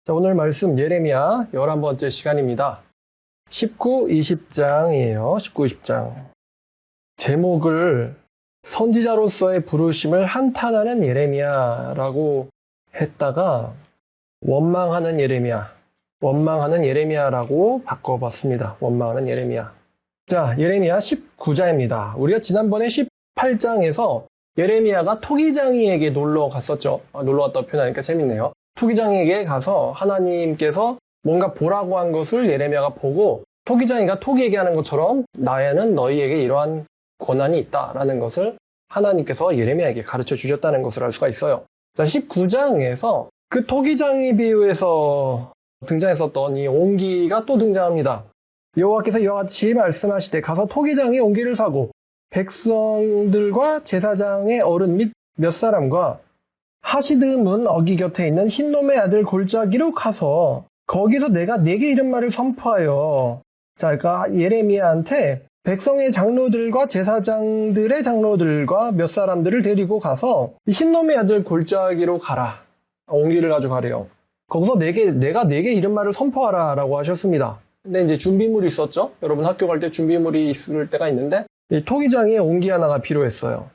자, 오늘 말씀 예레미야 11번째 시간입니다. 19, 20장이에요. 19, 20장. 제목을 선지자로서의 부르심을 한탄하는 예레미야라고 했다가 원망하는 예레미야라고 바꿔봤습니다. 원망하는 예레미야. 자, 예레미야 19장입니다. 우리가 지난번에 18장에서 예레미야가 토기장이에게 놀러 갔었죠. 놀러 갔다고 표현하니까 재밌네요. 토기장이에게 가서 하나님께서 뭔가 보라고 한 것을 예레미야가 보고 토기장이가 토기에게 하는 것처럼 나에는 너희에게 이러한 권한이 있다라는 것을 하나님께서 예레미야에게 가르쳐 주셨다는 것을 알 수가 있어요. 자, 19장에서 그 토기장이 비유에서 등장했었던 이 옹기가 또 등장합니다. 여호와께서 이와 같이 말씀하시되 가서 토기장이 옹기를 사고 백성들과 제사장의 어른 및 몇 사람과 하시드문 어기 곁에 있는 흰놈의 아들 골짜기로 가서 거기서 내가 네게 이런 말을 선포하여. 자, 그러니까 예레미야한테 백성의 장로들과 제사장들의 장로들과 몇 사람들을 데리고 가서 흰놈의 아들 골짜기로 가라. 옹기를 가지고 가래요. 거기서 내가 네게 이런 말을 선포하라 라고 하셨습니다. 근데 이제 준비물이 있었죠. 여러분 학교 갈 때 준비물이 있을 때가 있는데 이 토기장에 옹기 하나가 필요했어요.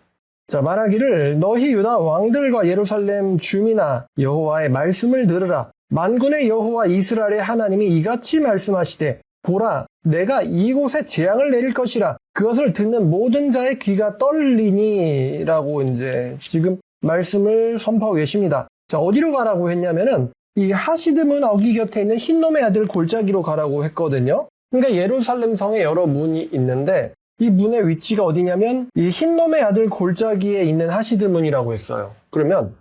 자, 말하기를 너희 유다 왕들과 예루살렘 주민아 여호와의 말씀을 들으라. 만군의 여호와 이스라엘의 하나님이 이같이 말씀하시되 보라 내가 이곳에 재앙을 내릴 것이라. 그것을 듣는 모든 자의 귀가 떨리니 라고 이제 지금 말씀을 선포하고 계십니다. 자, 어디로 가라고 했냐면은 이 하시드문 어기 곁에 있는 흰놈의 아들 골짜기로 가라고 했거든요. 그러니까 예루살렘 성에 여러 문이 있는데 이 문의 위치가 어디냐면 이 흰놈의 아들 골짜기에 있는 하시드문이라고 했어요. 그러면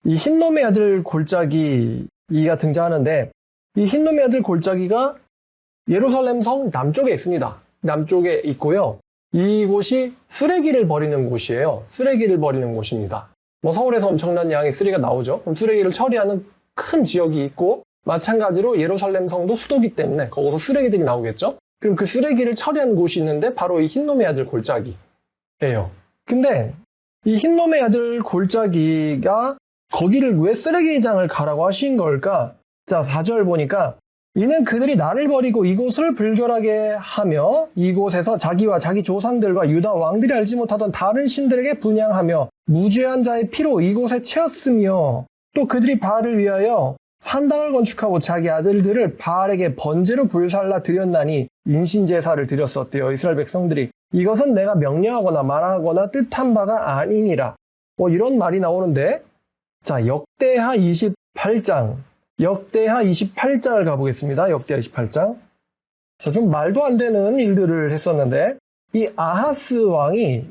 이 흰놈의 아들 골짜기가 등장하는데 이 흰놈의 아들 골짜기가 예루살렘 성 남쪽에 있습니다. 남쪽에 있고요. 이곳이 쓰레기를 버리는 곳이에요. 쓰레기를 버리는 곳입니다. 뭐 서울에서 엄청난 양의 쓰레기가 나오죠. 그럼 쓰레기를 처리하는 큰 지역이 있고 마찬가지로 예루살렘 성도 수도기 때문에 거기서 쓰레기들이 나오겠죠. 그럼 그 쓰레기를 처리한 곳이 있는데 바로 이 흰놈의 아들 골짜기예요. 근데 이 흰놈의 아들 골짜기가 거기를 왜 쓰레기장을 가라고 하신 걸까? 자, 4절 보니까 이는 그들이 나를 버리고 이곳을 불결하게 하며 이곳에서 자기와 자기 조상들과 유다 왕들이 알지 못하던 다른 신들에게 분향하며 무죄한 자의 피로 이곳에 채웠으며 또 그들이 바알을 위하여 산당을 건축하고 자기 아들들을 바알에게 번제로 불살라 드렸나니 인신제사를 드렸었대요. 이스라엘 백성들이. 이것은 내가 명령하거나 말하거나 뜻한 바가 아니니라. 이런 말이 나오는데 자, 역대하 28장을 가보겠습니다. 역대하 28장. 자, 좀 말도 안 되는 일들을 했었는데 이 아하스 왕이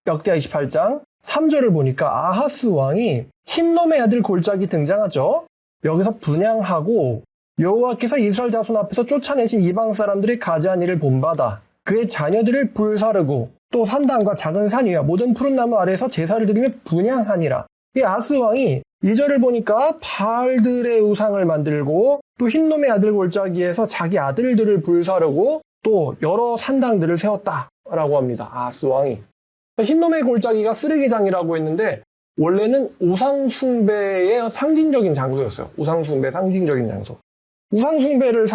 역대하 28장 3절을 보니까 아하스 왕이 흰놈의 아들 골짜기 등장하죠. 여기서 분향하고 여호와께서 이스라엘 자손 앞에서 쫓아내신 이방 사람들이 가지한 일을 본받아 그의 자녀들을 불사르고 또 산당과 작은 산 위와 모든 푸른 나무 아래에서 제사를 드리며 분향하니라. 이 아하스 왕이 2절을 보니까 바알들의 우상을 만들고 또 흰놈의 아들 골짜기에서 자기 아들들을 불사르고 또 여러 산당들을 세웠다라고 합니다. 아하스 왕이. 흰놈의 골짜기가 쓰레기장이라고 했는데 원래는 우상숭배의 상징적인 장소였어요. 우상숭배 상징적인 장소. 우상숭배를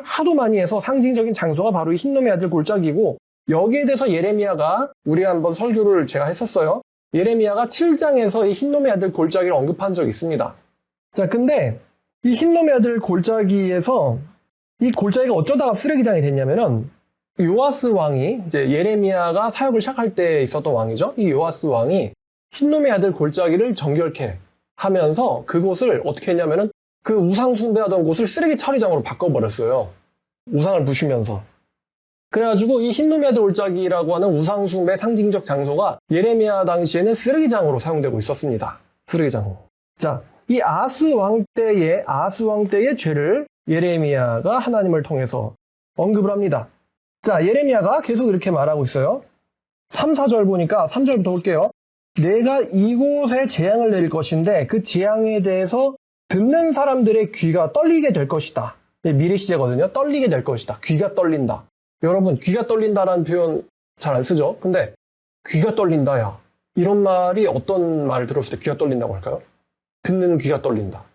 하도 많이 해서 상징적인 장소가 바로 이 흰놈의 아들 골짜기고 여기에 대해서 예레미야가 우리가 한번 설교를 제가 했었어요. 예레미야가 7장에서 이 흰놈의 아들 골짜기를 언급한 적이 있습니다. 자, 근데 이 흰놈의 아들 골짜기에서 이 골짜기가 어쩌다가 쓰레기장이 됐냐면은 요아스 왕이 이제 예레미야가 사역을 시작할 때 있었던 왕이죠. 이 요아스 왕이 흰놈의 아들 골짜기를 정결케 하면서 그곳을 어떻게 했냐면은 그 우상 숭배하던 곳을 쓰레기 처리장으로 바꿔버렸어요. 우상을 부시면서. 그래가지고 이 흰놈의 아들 골짜기라고 하는 우상 숭배 상징적 장소가 예레미야 당시에는 쓰레기장으로 사용되고 있었습니다. 쓰레기장. 자, 이 아하스 왕 때의 죄를 예레미야가 하나님을 통해서 언급을 합니다. 자, 예레미야가 계속 이렇게 말하고 있어요. 3, 4절 보니까 3절부터 볼게요. 내가 이곳에 재앙을 내릴 것인데 그 재앙에 대해서 듣는 사람들의 귀가 떨리게 될 것이다. 미래 시제거든요. 떨리게 될 것이다. 귀가 떨린다. 여러분, 귀가 떨린다라는 표현 잘 안 쓰죠? 근데 귀가 떨린다, 야. 이런 말이 어떤 말을 들었을 때 귀가 떨린다고 할까요? 듣는 귀가 떨린다.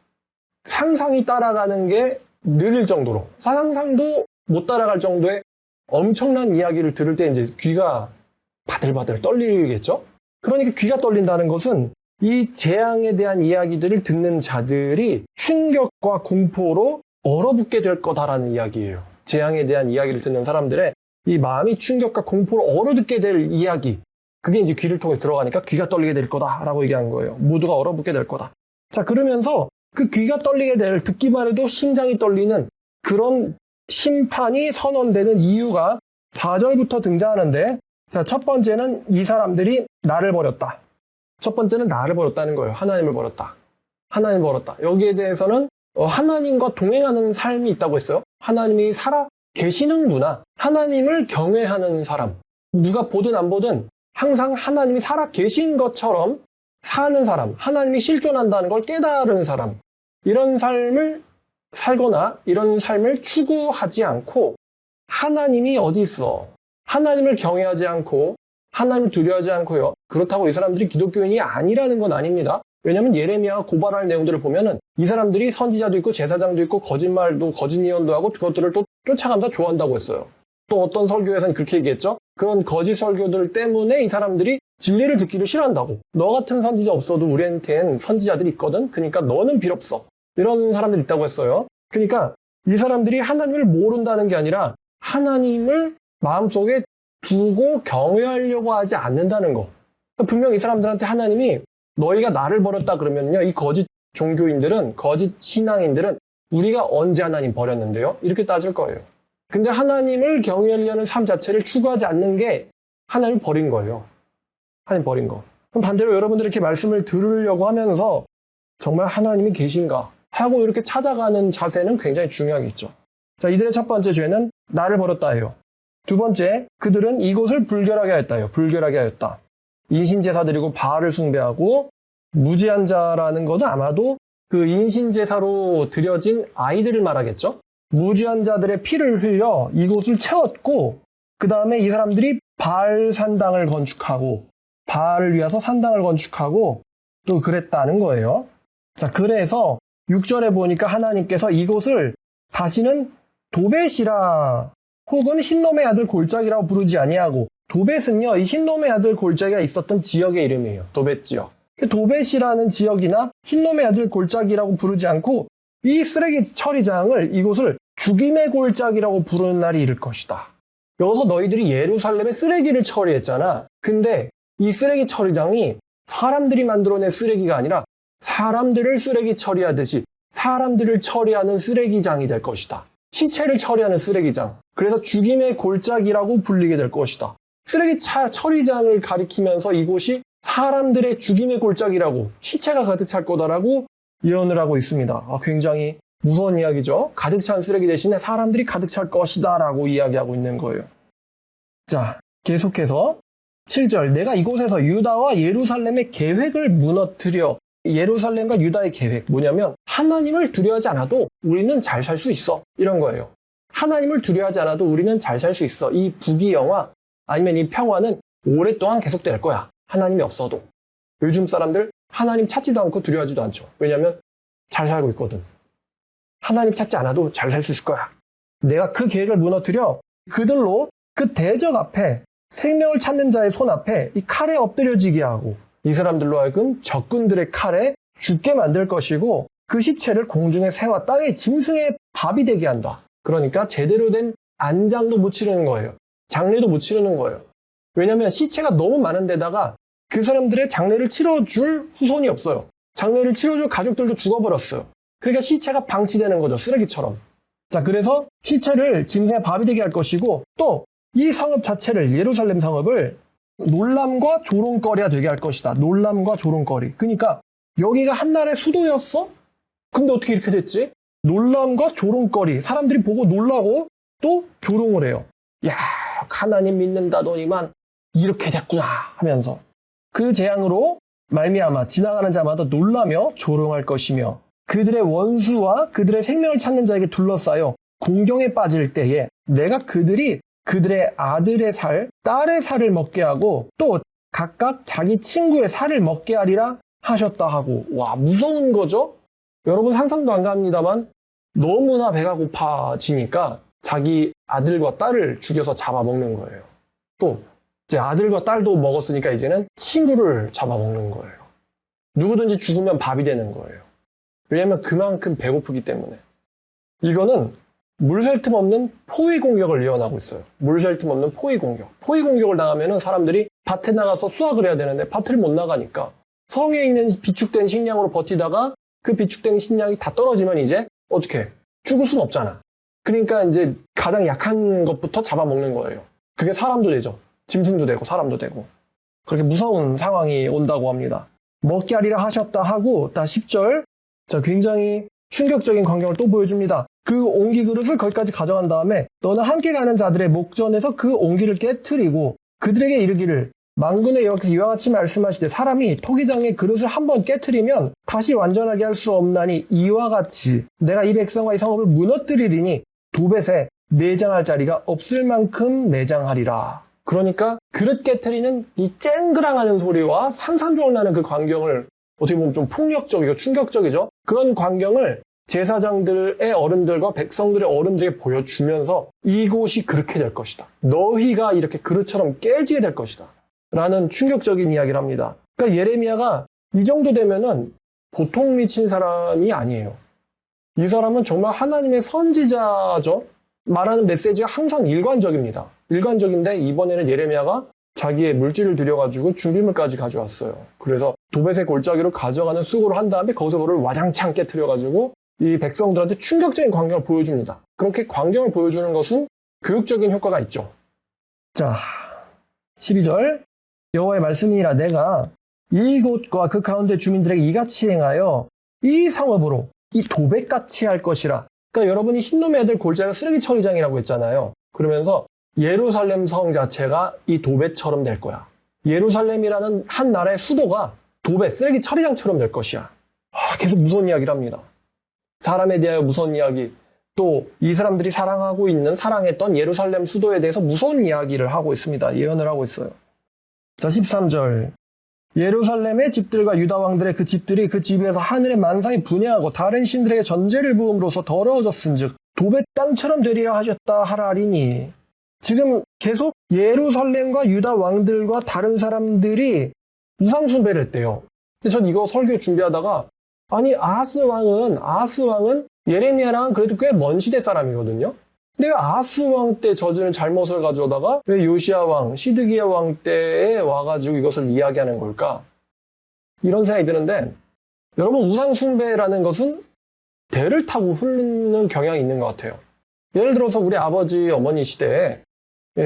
상상이 따라가는 게 느릴 정도로, 상상도 못 따라갈 정도의 엄청난 이야기를 들을 때 이제 귀가 바들바들 떨리겠죠? 그러니까 귀가 떨린다는 것은 이 재앙에 대한 이야기들을 듣는 자들이 충격과 공포로 얼어붙게 될 거다라는 이야기예요. 재앙에 대한 이야기를 듣는 사람들의 이 마음이 충격과 공포로 얼어붙게 될 이야기, 그게 이제 귀를 통해서 들어가니까 귀가 떨리게 될 거다라고 얘기한 거예요. 모두가 얼어붙게 될 거다. 자, 그러면서 그 귀가 떨리게 될, 듣기만 해도 심장이 떨리는 그런 심판이 선언되는 이유가 4절부터 등장하는데, 자, 첫 번째는 이 사람들이 나를 버렸다. 첫 번째는 나를 버렸다는 거예요. 하나님을 버렸다. 하나님을 버렸다. 여기에 대해서는 하나님과 동행하는 삶이 있다고 했어요. 하나님이 살아 계시는구나. 하나님을 경외하는 사람. 누가 보든 안 보든 항상 하나님이 살아 계신 것처럼 사는 사람. 하나님이 실존한다는 걸 깨달은 사람. 이런 삶을 살거나 이런 삶을 추구하지 않고 하나님이 어디 있어? 하나님을 경외하지 않고 하나님을 두려워하지 않고요. 그렇다고 이 사람들이 기독교인이 아니라는 건 아닙니다. 왜냐하면 예레미야가 고발할 내용들을 보면은 이 사람들이 선지자도 있고 제사장도 있고 거짓말도 거짓 예언도 하고 그것들을 또 쫓아가면서 좋아한다고 했어요. 또 어떤 설교에서는 그렇게 얘기했죠. 그런 거짓 설교들 때문에 이 사람들이 진리를 듣기를 싫어한다고. 너 같은 선지자 없어도 우리한테는 선지자들이 있거든. 그러니까 너는 필요 없어. 이런 사람들이 있다고 했어요. 그러니까 이 사람들이 하나님을 모른다는 게 아니라 하나님을 마음속에 두고 경외하려고 하지 않는다는 거. 분명 이 사람들한테 하나님이 너희가 나를 버렸다 그러면요, 이 거짓 종교인들은, 거짓 신앙인들은 우리가 언제 하나님 버렸는데요? 이렇게 따질 거예요. 근데 하나님을 경외하려는 삶 자체를 추구하지 않는 게 하나님을 버린 거예요. 하나님 버린 거. 그럼 반대로 여러분들이 이렇게 말씀을 들으려고 하면서 정말 하나님이 계신가 하고 이렇게 찾아가는 자세는 굉장히 중요하겠죠. 자, 이들의 첫 번째 죄는 나를 버렸다 해요. 두 번째, 그들은 이곳을 불결하게 하였다 해요. 불결하게 하였다. 인신제사 드리고 바알을 숭배하고 무지한 자라는 것은 아마도 그 인신제사로 드려진 아이들을 말하겠죠. 무지한 자들의 피를 흘려 이곳을 채웠고 그 다음에 이 사람들이 바알 산당을 건축하고 바알을 위해서 산당을 건축하고 또 그랬다는 거예요. 자, 그래서 6절에 보니까 하나님께서 이곳을 다시는 도벳이라 혹은 흰놈의 아들 골짜기라고 부르지 아니하고, 도벳은요, 이 흰놈의 아들 골짜기가 있었던 지역의 이름이에요. 도벳 지역. 도벳이라는 지역이나 흰놈의 아들 골짜기라고 부르지 않고 이 쓰레기 처리장을, 이곳을 죽임의 골짜기라고 부르는 날이 이를 것이다. 여기서 너희들이 예루살렘에 쓰레기를 처리했잖아. 근데 이 쓰레기 처리장이 사람들이 만들어낸 쓰레기가 아니라 사람들을 쓰레기 처리하듯이 사람들을 처리하는 쓰레기장이 될 것이다. 시체를 처리하는 쓰레기장. 그래서 죽임의 골짜기라고 불리게 될 것이다. 쓰레기 처리장을 가리키면서 이곳이 사람들의 죽임의 골짜기라고, 시체가 가득 찰 거다라고 예언을 하고 있습니다. 굉장히 무서운 이야기죠. 가득 찬 쓰레기 대신에 사람들이 가득 찰 것이다 라고 이야기하고 있는 거예요. 자, 계속해서 7절, 내가 이곳에서 유다와 예루살렘의 계획을 무너뜨려. 예루살렘과 유다의 계획 뭐냐면 하나님을 두려워하지 않아도 우리는 잘 살 수 있어, 이런 거예요. 하나님을 두려워하지 않아도 우리는 잘 살 수 있어. 이 부귀영화 아니면 이 평화는 오랫동안 계속될 거야, 하나님이 없어도. 요즘 사람들 하나님 찾지도 않고 두려워하지도 않죠. 왜냐하면 잘 살고 있거든. 하나님 찾지 않아도 잘 살 수 있을 거야. 내가 그 계획을 무너뜨려 그들로 그 대적 앞에, 생명을 찾는 자의 손 앞에 이 칼에 엎드려지게 하고 이 사람들로 하여금 적군들의 칼에 죽게 만들 것이고 그 시체를 공중의 새와 땅의 짐승의 밥이 되게 한다. 그러니까 제대로 된 안장도 못 치르는 거예요. 장례도 못 치르는 거예요. 왜냐하면 시체가 너무 많은 데다가 그 사람들의 장례를 치러줄 후손이 없어요. 장례를 치러줄 가족들도 죽어버렸어요. 그러니까 시체가 방치되는 거죠, 쓰레기처럼. 자, 그래서 시체를 짐승의 밥이 되게 할 것이고 또 이 성읍 자체를, 예루살렘 성읍을 놀람과 조롱거리가 되게 할 것이다. 놀람과 조롱거리. 그러니까 여기가 한날의 수도였어? 근데 어떻게 이렇게 됐지? 놀람과 조롱거리. 사람들이 보고 놀라고 또 조롱을 해요. 야, 하나님 믿는다더니만 이렇게 됐구나 하면서. 그 재앙으로 말미암아 지나가는 자마다 놀라며 조롱할 것이며 그들의 원수와 그들의 생명을 찾는 자에게 둘러싸여 공경에 빠질 때에 내가 그들의 아들의 살, 딸의 살을 먹게 하고 또 각각 자기 친구의 살을 먹게 하리라 하셨다 하고. 와, 무서운 거죠? 여러분 상상도 안 갑니다만 너무나 배가 고파지니까 자기 아들과 딸을 죽여서 잡아먹는 거예요. 또 이제 아들과 딸도 먹었으니까 이제는 친구를 잡아먹는 거예요. 누구든지 죽으면 밥이 되는 거예요. 왜냐하면 그만큼 배고프기 때문에. 이거는 물 셀 틈 없는 포위 공격을 예언하고 있어요. 물 셀 틈 없는 포위 공격. 포위 공격을 당하면은 사람들이 밭에 나가서 수확을 해야 되는데 밭을 못 나가니까 성에 있는 비축된 식량으로 버티다가 그 비축된 식량이 다 떨어지면 이제 어떻게 죽을 순 없잖아. 그러니까 이제 가장 약한 것부터 잡아먹는 거예요. 그게 사람도 되죠. 짐승도 되고 사람도 되고. 그렇게 무서운 상황이 온다고 합니다. 먹게 하리라 하셨다 하고 다 10절. 자, 굉장히 충격적인 광경을 또 보여줍니다. 그 옹기 그릇을 거기까지 가져간 다음에 너는 함께 가는 자들의 목전에서 그 옹기를 깨트리고 그들에게 이르기를 만군의 여호와께서 이와 같이 말씀하시되 사람이 토기장의 그릇을 한번 깨트리면 다시 완전하게 할 수 없나니 이와 같이 내가 이 백성과 이 성읍을 무너뜨리리니 도벳에 매장할 자리가 없을 만큼 매장하리라. 그러니까 그릇 깨트리는 이 쨍그랑하는 소리와 산산조각 나는 그 광경을 어떻게 보면 좀 폭력적이고 충격적이죠. 그런 광경을 제사장들의 어른들과 백성들의 어른들에게 보여주면서 이곳이 그렇게 될 것이다. 너희가 이렇게 그릇처럼 깨지게 될 것이다. 라는 충격적인 이야기를 합니다. 그러니까 예레미야가 이 정도 되면은 보통 미친 사람이 아니에요. 이 사람은 정말 하나님의 선지자죠. 말하는 메시지가 항상 일관적입니다. 일관적인데 이번에는 예레미야가 자기의 물질을 들여가지고 준비물까지 가져왔어요. 그래서 도벳의 골짜기로 가져가는 수고를 한 다음에 거기서 그를 와장창 깨트려가지고 이 백성들한테 충격적인 광경을 보여줍니다. 그렇게 광경을 보여주는 것은 교육적인 효과가 있죠. 자, 12절 여호와의 말씀이니라 내가 이곳과 그 가운데 주민들에게 이같이 행하여 이 성읍으로 이 도벳같이 할 것이라. 그러니까 여러분이 흰놈의 애들 골짜기가 쓰레기 처리장이라고 했잖아요. 그러면서 예루살렘 성 자체가 이 도벳처럼 될 거야. 예루살렘이라는 한 나라의 수도가 도벳, 쓰레기 처리장처럼 될 것이야. 계속 무서운 이야기를 합니다. 사람에 대하여 무서운 이야기, 또 이 사람들이 사랑하고 있는, 사랑했던 예루살렘 수도에 대해서 무서운 이야기를 하고 있습니다. 예언을 하고 있어요. 자, 13절. 예루살렘의 집들과 유다 왕들의 그 집들이 그 집에서 하늘의 만상이 분야하고 다른 신들에게 전제를 부음으로써 더러워졌은즉 도벳 땅처럼 되리라 하셨다 하라리니. 지금 계속 예루살렘과 유다 왕들과 다른 사람들이 우상 숭배를 했대요. 근데 전 이거 설교 준비하다가 아니 아하스 왕은 예레미야랑 그래도 꽤 먼 시대 사람이거든요. 근데 왜 아하스 왕 때 저지른 잘못을 가져다가 왜 요시야 왕, 시드기야 왕 때에 와가지고 이것을 이야기하는 걸까? 이런 생각이 드는데 여러분 우상 숭배라는 것은 대를 타고 흐르는 경향이 있는 것 같아요. 예를 들어서 우리 아버지 어머니 시대에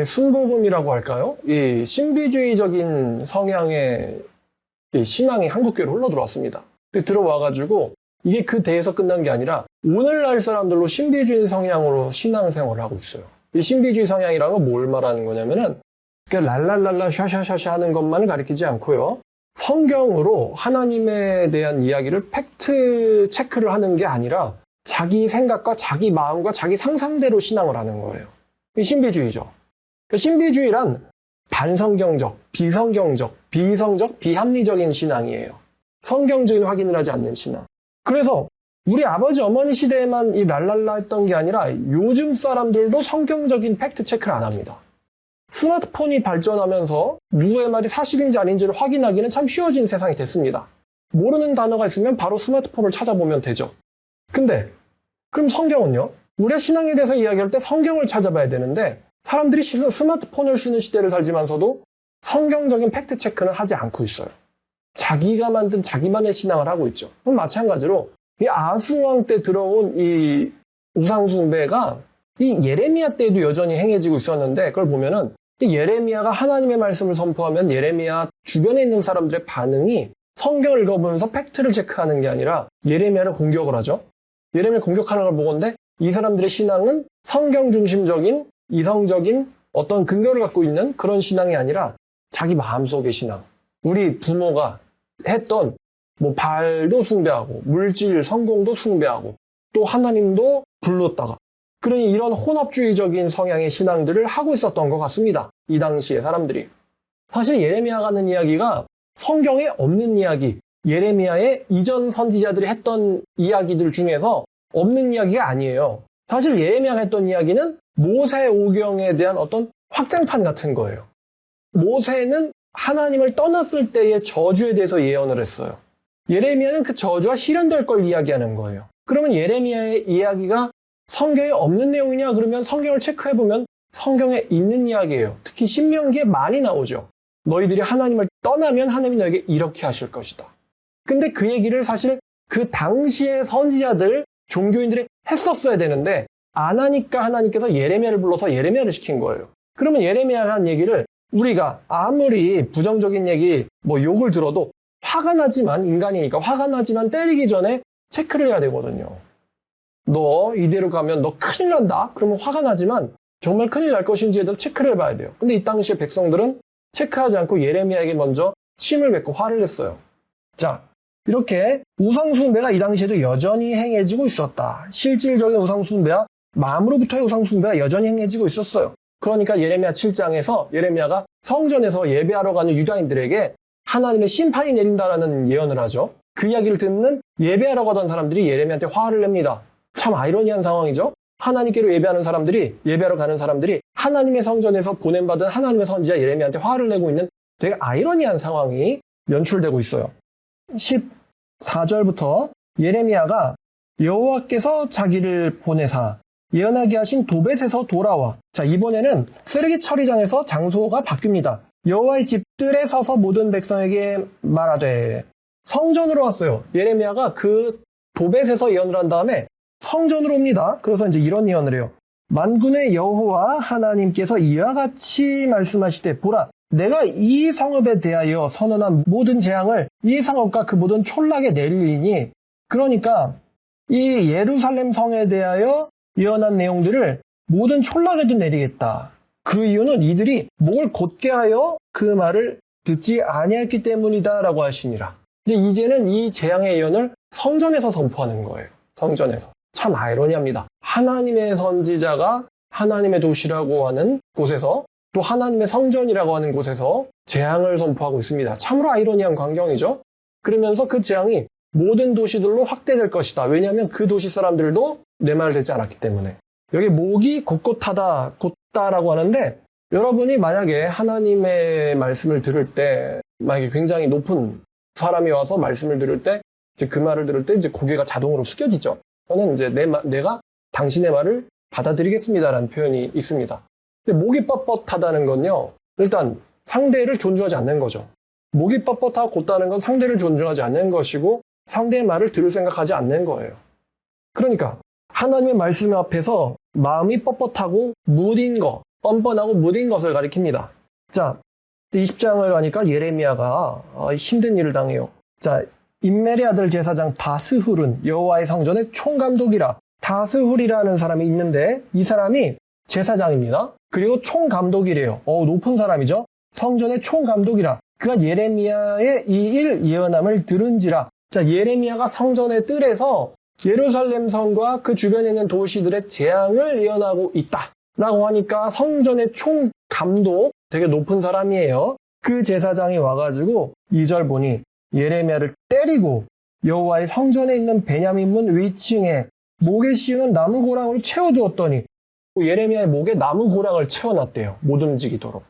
순복음이라고 할까요? 이 신비주의적인 성향의 이 신앙이 한국교회로 흘러 들어왔습니다. 들어와가지고 이게 그 대에서 끝난 게 아니라 오늘날 사람들로 신비주의 성향으로 신앙생활을 하고 있어요. 이 신비주의 성향이라는 건 뭘 말하는 거냐면은 랄랄랄라 샤샤샤샤 하는 것만을 가리키지 않고요. 성경으로 하나님에 대한 이야기를 팩트 체크를 하는 게 아니라 자기 생각과 자기 마음과 자기 상상대로 신앙을 하는 거예요. 이 신비주의죠. 신비주의란 반성경적, 비성경적, 비이성적, 비합리적인 신앙이에요. 성경적인 확인을 하지 않는 신앙. 그래서 우리 아버지 어머니 시대에만 이 랄랄라 했던 게 아니라 요즘 사람들도 성경적인 팩트 체크를 안 합니다. 스마트폰이 발전하면서 누구의 말이 사실인지 아닌지를 확인하기는 참 쉬워진 세상이 됐습니다. 모르는 단어가 있으면 바로 스마트폰을 찾아보면 되죠. 근데 그럼 성경은요? 우리가 신앙에 대해서 이야기할 때 성경을 찾아봐야 되는데 사람들이 스마트폰을 쓰는 시대를 살지만서도 성경적인 팩트 체크는 하지 않고 있어요. 자기가 만든 자기만의 신앙을 하고 있죠. 그럼 마찬가지로 이 아하스 왕 때 들어온 이 우상 숭배가 이 예레미야 때도 여전히 행해지고 있었는데 그걸 보면은 이 예레미야가 하나님의 말씀을 선포하면 예레미야 주변에 있는 사람들의 반응이 성경을 읽어보면서 팩트를 체크하는 게 아니라 예레미야를 공격을 하죠. 예레미야를 공격하는 걸 보건대 이 사람들의 신앙은 성경 중심적인 이성적인 어떤 근거를 갖고 있는 그런 신앙이 아니라 자기 마음속의 신앙. 우리 부모가 했던 뭐 발도 숭배하고 물질 성공도 숭배하고 또 하나님도 불렀다가 그러니 이런 혼합주의적인 성향의 신앙들을 하고 있었던 것 같습니다. 이 당시의 사람들이. 사실 예레미야가 하는 이야기가 성경에 없는 이야기, 예레미야의 이전 선지자들이 했던 이야기들 중에서 없는 이야기가 아니에요. 사실 예레미야가 했던 이야기는 모세 오경에 대한 어떤 확장판 같은 거예요. 모세는 하나님을 떠났을 때의 저주에 대해서 예언을 했어요. 예레미야는 그 저주가 실현될 걸 이야기하는 거예요. 그러면 예레미야의 이야기가 성경에 없는 내용이냐? 그러면 성경을 체크해보면 성경에 있는 이야기예요. 특히 신명기에 많이 나오죠. 너희들이 하나님을 떠나면 하나님이 너에게 이렇게 하실 것이다. 근데 그 얘기를 사실 그 당시의 선지자들, 종교인들이 했었어야 되는데 안 하니까 하나님께서 예레미야를 불러서 예레미야를 시킨 거예요. 그러면 예레미야가 한 얘기를 우리가 아무리 부정적인 얘기, 욕을 들어도 화가 나지만, 인간이니까 화가 나지만 때리기 전에 체크를 해야 되거든요. 너 이대로 가면 너 큰일 난다? 그러면 화가 나지만 정말 큰일 날 것인지에 대해서 체크를 해봐야 돼요. 근데 이 당시에 백성들은 체크하지 않고 예레미야에게 먼저 침을 뱉고 화를 냈어요. 자, 이렇게 우상숭배가 이 당시에도 여전히 행해지고 있었다. 실질적인 우상숭배와 마음으로부터의 우상숭배가 여전히 행해지고 있었어요. 그러니까 예레미야 7장에서 예레미야가 성전에서 예배하러 가는 유다인들에게 하나님의 심판이 내린다라는 예언을 하죠. 그 이야기를 듣는 예배하러 가던 사람들이 예레미야한테 화를 냅니다. 참 아이러니한 상황이죠. 하나님께로 예배하는 사람들이, 예배하러 가는 사람들이 하나님의 성전에서 보냄받은 하나님의 선지자 예레미야한테 화를 내고 있는 되게 아이러니한 상황이 연출되고 있어요. 14절부터 예레미야가 여호와께서 자기를 보내사 예언하게 하신 도벳에서 돌아와. 자, 이번에는 쓰레기 처리장에서 장소가 바뀝니다. 여호와의 집들에 서서 모든 백성에게 말하되. 성전으로 왔어요. 예레미야가 그 도벳에서 예언을 한 다음에 성전으로 옵니다. 그래서 이제 이런 예언을 해요. 만군의 여호와 하나님께서 이와 같이 말씀하시되 보라, 내가 이 성읍에 대하여 선언한 모든 재앙을 이 성읍과 그 모든 촌락에 내리리니. 그러니까 이 예루살렘 성에 대하여 예언한 내용들을 모든 촌락에도 내리겠다. 그 이유는 이들이 목을 곧게 하여 그 말을 듣지 아니했기 때문이다라고 하시니라. 이제는 이 재앙의 예언을 성전에서 선포하는 거예요. 성전에서. 참 아이러니합니다. 하나님의 선지자가 하나님의 도시라고 하는 곳에서 또 하나님의 성전이라고 하는 곳에서 재앙을 선포하고 있습니다. 참으로 아이러니한 광경이죠. 그러면서 그 재앙이 모든 도시들로 확대될 것이다. 왜냐하면 그 도시 사람들도 내 말을 듣지 않았기 때문에. 여기 목이 곧곧하다, 곧다라고 하는데 여러분이 만약에 하나님의 말씀을 들을 때 만약에 굉장히 높은 사람이 와서 말씀을 들을 때 이제 그 말을 들을 때 이제 고개가 자동으로 숙여지죠. 저는 이제 내가 당신의 말을 받아들이겠습니다라는 표현이 있습니다. 근데 목이 뻣뻣하다는 건요. 일단 상대를 존중하지 않는 거죠. 목이 뻣뻣하고 곧다는 건 상대를 존중하지 않는 것이고 상대의 말을 들을 생각하지 않는 거예요. 그러니까 하나님의 말씀 앞에서 마음이 뻣뻣하고 무딘 것, 뻔뻔하고 무딘 것을 가리킵니다. 자, 20장을 가니까 예레미야가 힘든 일을 당해요. 자, 임멜의 아들 제사장 바스훌은 여호와의 성전의 총감독이라. 바스훌이라는 사람이 있는데 이 사람이 제사장입니다. 그리고 총감독이래요. 높은 사람이죠. 성전의 총감독이라. 그가 예레미야의 이 일 예언함을 들은지라. 자, 예레미야가 성전의 뜰에서 예루살렘 성과 그 주변에 있는 도시들의 재앙을 예언하고 있다라고 하니까 성전의 총감독, 되게 높은 사람이에요. 그 제사장이 와가지고 2절 보니 예레미야를 때리고 여호와의 성전에 있는 베냐민 문 위층에 목에 씌우는 나무 고랑을 채워두었더니 예레미야의 목에 나무 고랑을 채워놨대요. 못 움직이도록.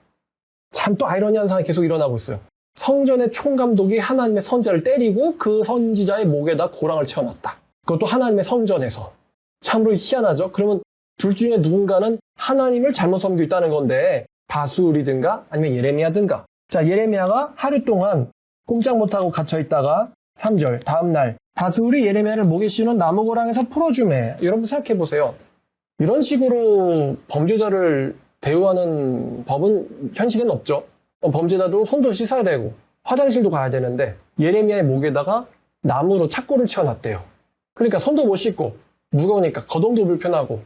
참 또 아이러니한 상황이 계속 일어나고 있어요. 성전의 총감독이 하나님의 선지자를 때리고 그 선지자의 목에다 고랑을 채워놨다. 그것도 하나님의 성전에서. 참으로 희한하죠? 그러면 둘 중에 누군가는 하나님을 잘못 섬기고 있다는 건데 바스훌이든가 아니면 예레미야든가. 자, 예레미야가 하루 동안 꼼짝 못하고 갇혀있다가 3절 다음날 바스훌이 예레미야를 목에 씌우는 나무 고랑에서 풀어주매. 여러분 생각해보세요. 이런 식으로 범죄자를 대우하는 법은 현 시대는 없죠. 범죄자도 손도 씻어야 되고 화장실도 가야 되는데 예레미야의 목에다가 나무로 착고를 채워놨대요. 그러니까 손도 못 씻고 무거우니까 거동도 불편하고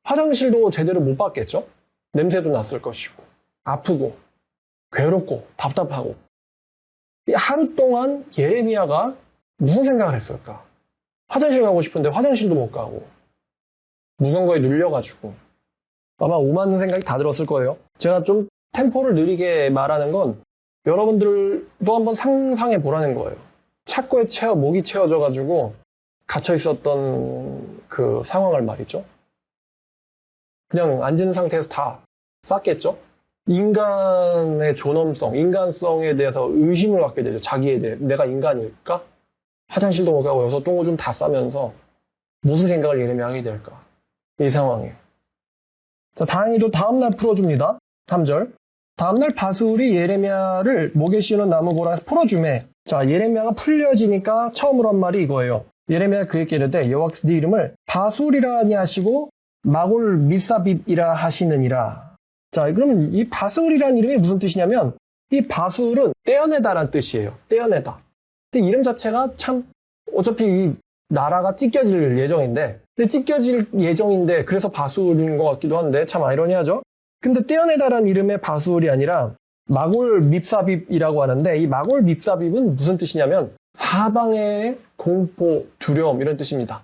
화장실도 제대로 못 받겠죠. 냄새도 났을 것이고 아프고 괴롭고 답답하고. 하루 동안 예레미야가 무슨 생각을 했을까? 화장실 가고 싶은데 화장실도 못 가고 무거운 거에 눌려가지고 아마 오만 생각이 다 들었을 거예요. 제가 좀 템포를 느리게 말하는 건 여러분들도 한번 상상해 보라는 거예요. 착고에 목이 채워져가지고 갇혀 있었던 그 상황을 말이죠. 그냥 앉은 상태에서 다 쌌겠죠. 인간의 존엄성, 인간성에 대해서 의심을 갖게 되죠. 자기에 대해. 내가 인간일까? 화장실도 못 가고 여기서 똥오줌 다 싸면서 무슨 생각을 예레미야가 하게 될까? 이 상황에. 자, 다행히도 다음날 풀어줍니다. 3절. 다음날 바술이 예레미야를 목에 씌우는 나무고랑에서 풀어주매. 자, 예레미야가 풀려지니까 처음으로 한 말이 이거예요. 예레미야가 그에게 이르되 여호와께서 네 이름을 바술이라 하니 하시고 마골 미사빕이라 하시느니라. 자, 그러면 이 바술이라는 이름이 무슨 뜻이냐면 이 바술은 떼어내다라는 뜻이에요. 떼어내다. 근데 이름 자체가 참 어차피 이 나라가 찢겨질 예정인데 그래서 바술인 것 같기도 한데 참 아이러니하죠. 근데 떼어내다라는 이름의 바술이 아니라 마골 밉사빕이라고 하는데 이 마골 밉사빕은 무슨 뜻이냐면 사방의 공포, 두려움 이런 뜻입니다.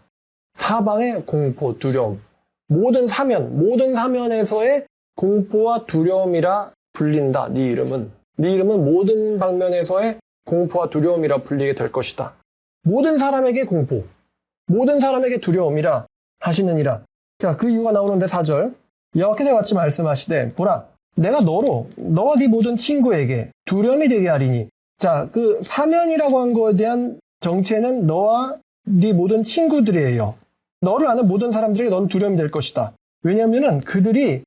사방의 공포, 두려움. 모든 사면에서의 공포와 두려움이라 불린다. 네 이름은 모든 방면에서의 공포와 두려움이라 불리게 될 것이다. 모든 사람에게 공포, 모든 사람에게 두려움이라 하시느니라. 자, 그 이유가 나오는데 4절. 여호와께서 같이 말씀하시되 보라 내가 너와 네 모든 친구에게 두려움이 되게 하리니. 자, 그 사면이라고 한 거에 대한 정체는 너와 네 모든 친구들이에요. 너를 아는 모든 사람들에게 넌 두려움이 될 것이다. 왜냐하면은 그들의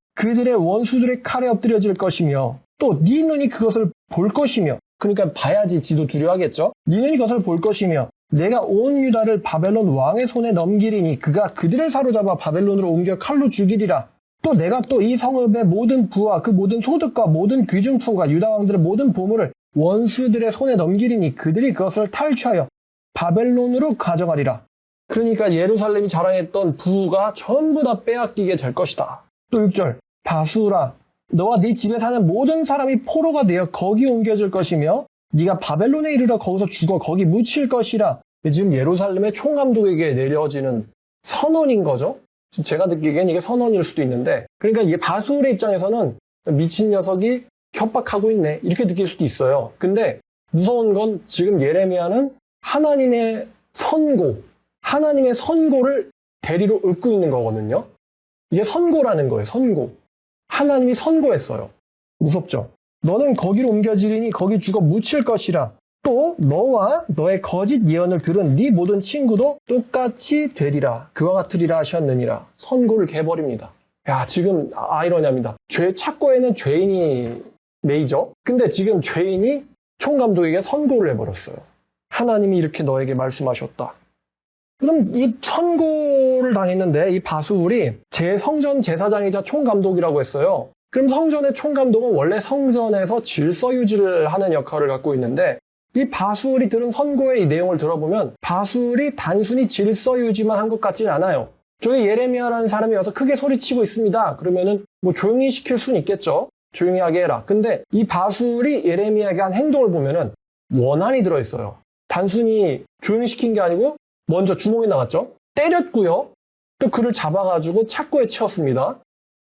원수들의 칼에 엎드려질 것이며 또 네 눈이 그것을 볼 것이며, 그러니까 봐야지 지도 두려워하겠죠. 네 눈이 그것을 볼 것이며 내가 온 유다를 바벨론 왕의 손에 넘기리니 그가 그들을 사로잡아 바벨론으로 옮겨 칼로 죽이리라. 또 내가 또 이 성읍의 모든 부와 그 모든 소득과 모든 귀중품과 유다 왕들의 모든 보물을 원수들의 손에 넘기리니 그들이 그것을 탈취하여 바벨론으로 가져가리라. 그러니까 예루살렘이 자랑했던 부가 전부 다 빼앗기게 될 것이다. 또 6절. 바수라 너와 네 집에 사는 모든 사람이 포로가 되어 거기 옮겨질 것이며 네가 바벨론에 이르러 거기서 죽어 거기 묻힐 것이라. 지금 예루살렘의 총감독에게 내려지는 선언인 거죠. 제가 듣기엔 이게 선언일 수도 있는데, 그러니까 이게 바술의 입장에서는 미친 녀석이 협박하고 있네 이렇게 느낄 수도 있어요. 근데 무서운 건 지금 예레미야는 하나님의 선고를 대리로 읊고 있는 거거든요. 이게 선고라는 거예요. 선고. 하나님이 선고했어요. 무섭죠. 너는 거기로 옮겨지리니 거기 죽어 묻힐 것이라. 또 너와 너의 거짓 예언을 들은 네 모든 친구도 똑같이 되리라. 그와 같으리라 하셨느니라. 선고를 개버립니다. 야, 지금 아이러니합니다. 착고에는 죄인이 메이저. 근데 지금 죄인이 총감독에게 선고를 해버렸어요. 하나님이 이렇게 너에게 말씀하셨다. 그럼 이 선고를 당했는데 이 바술이 제성전 제사장이자 총감독이라고 했어요. 그럼 성전의 총감독은 원래 성전에서 질서 유지를 하는 역할을 갖고 있는데 이 바술이 들은 선고의 이 내용을 들어보면 바술이 단순히 질서 유지만 한 것 같지는 않아요. 저기 예레미야라는 사람이 와서 크게 소리치고 있습니다. 그러면은 뭐 조용히 시킬 수는 있겠죠. 조용히 하게 해라. 근데 이 바술이 예레미야에게 한 행동을 보면은 원한이 들어있어요. 단순히 조용히 시킨 게 아니고 먼저 주먹이 나갔죠. 때렸고요. 또 그를 잡아가지고 착고에 채웠습니다.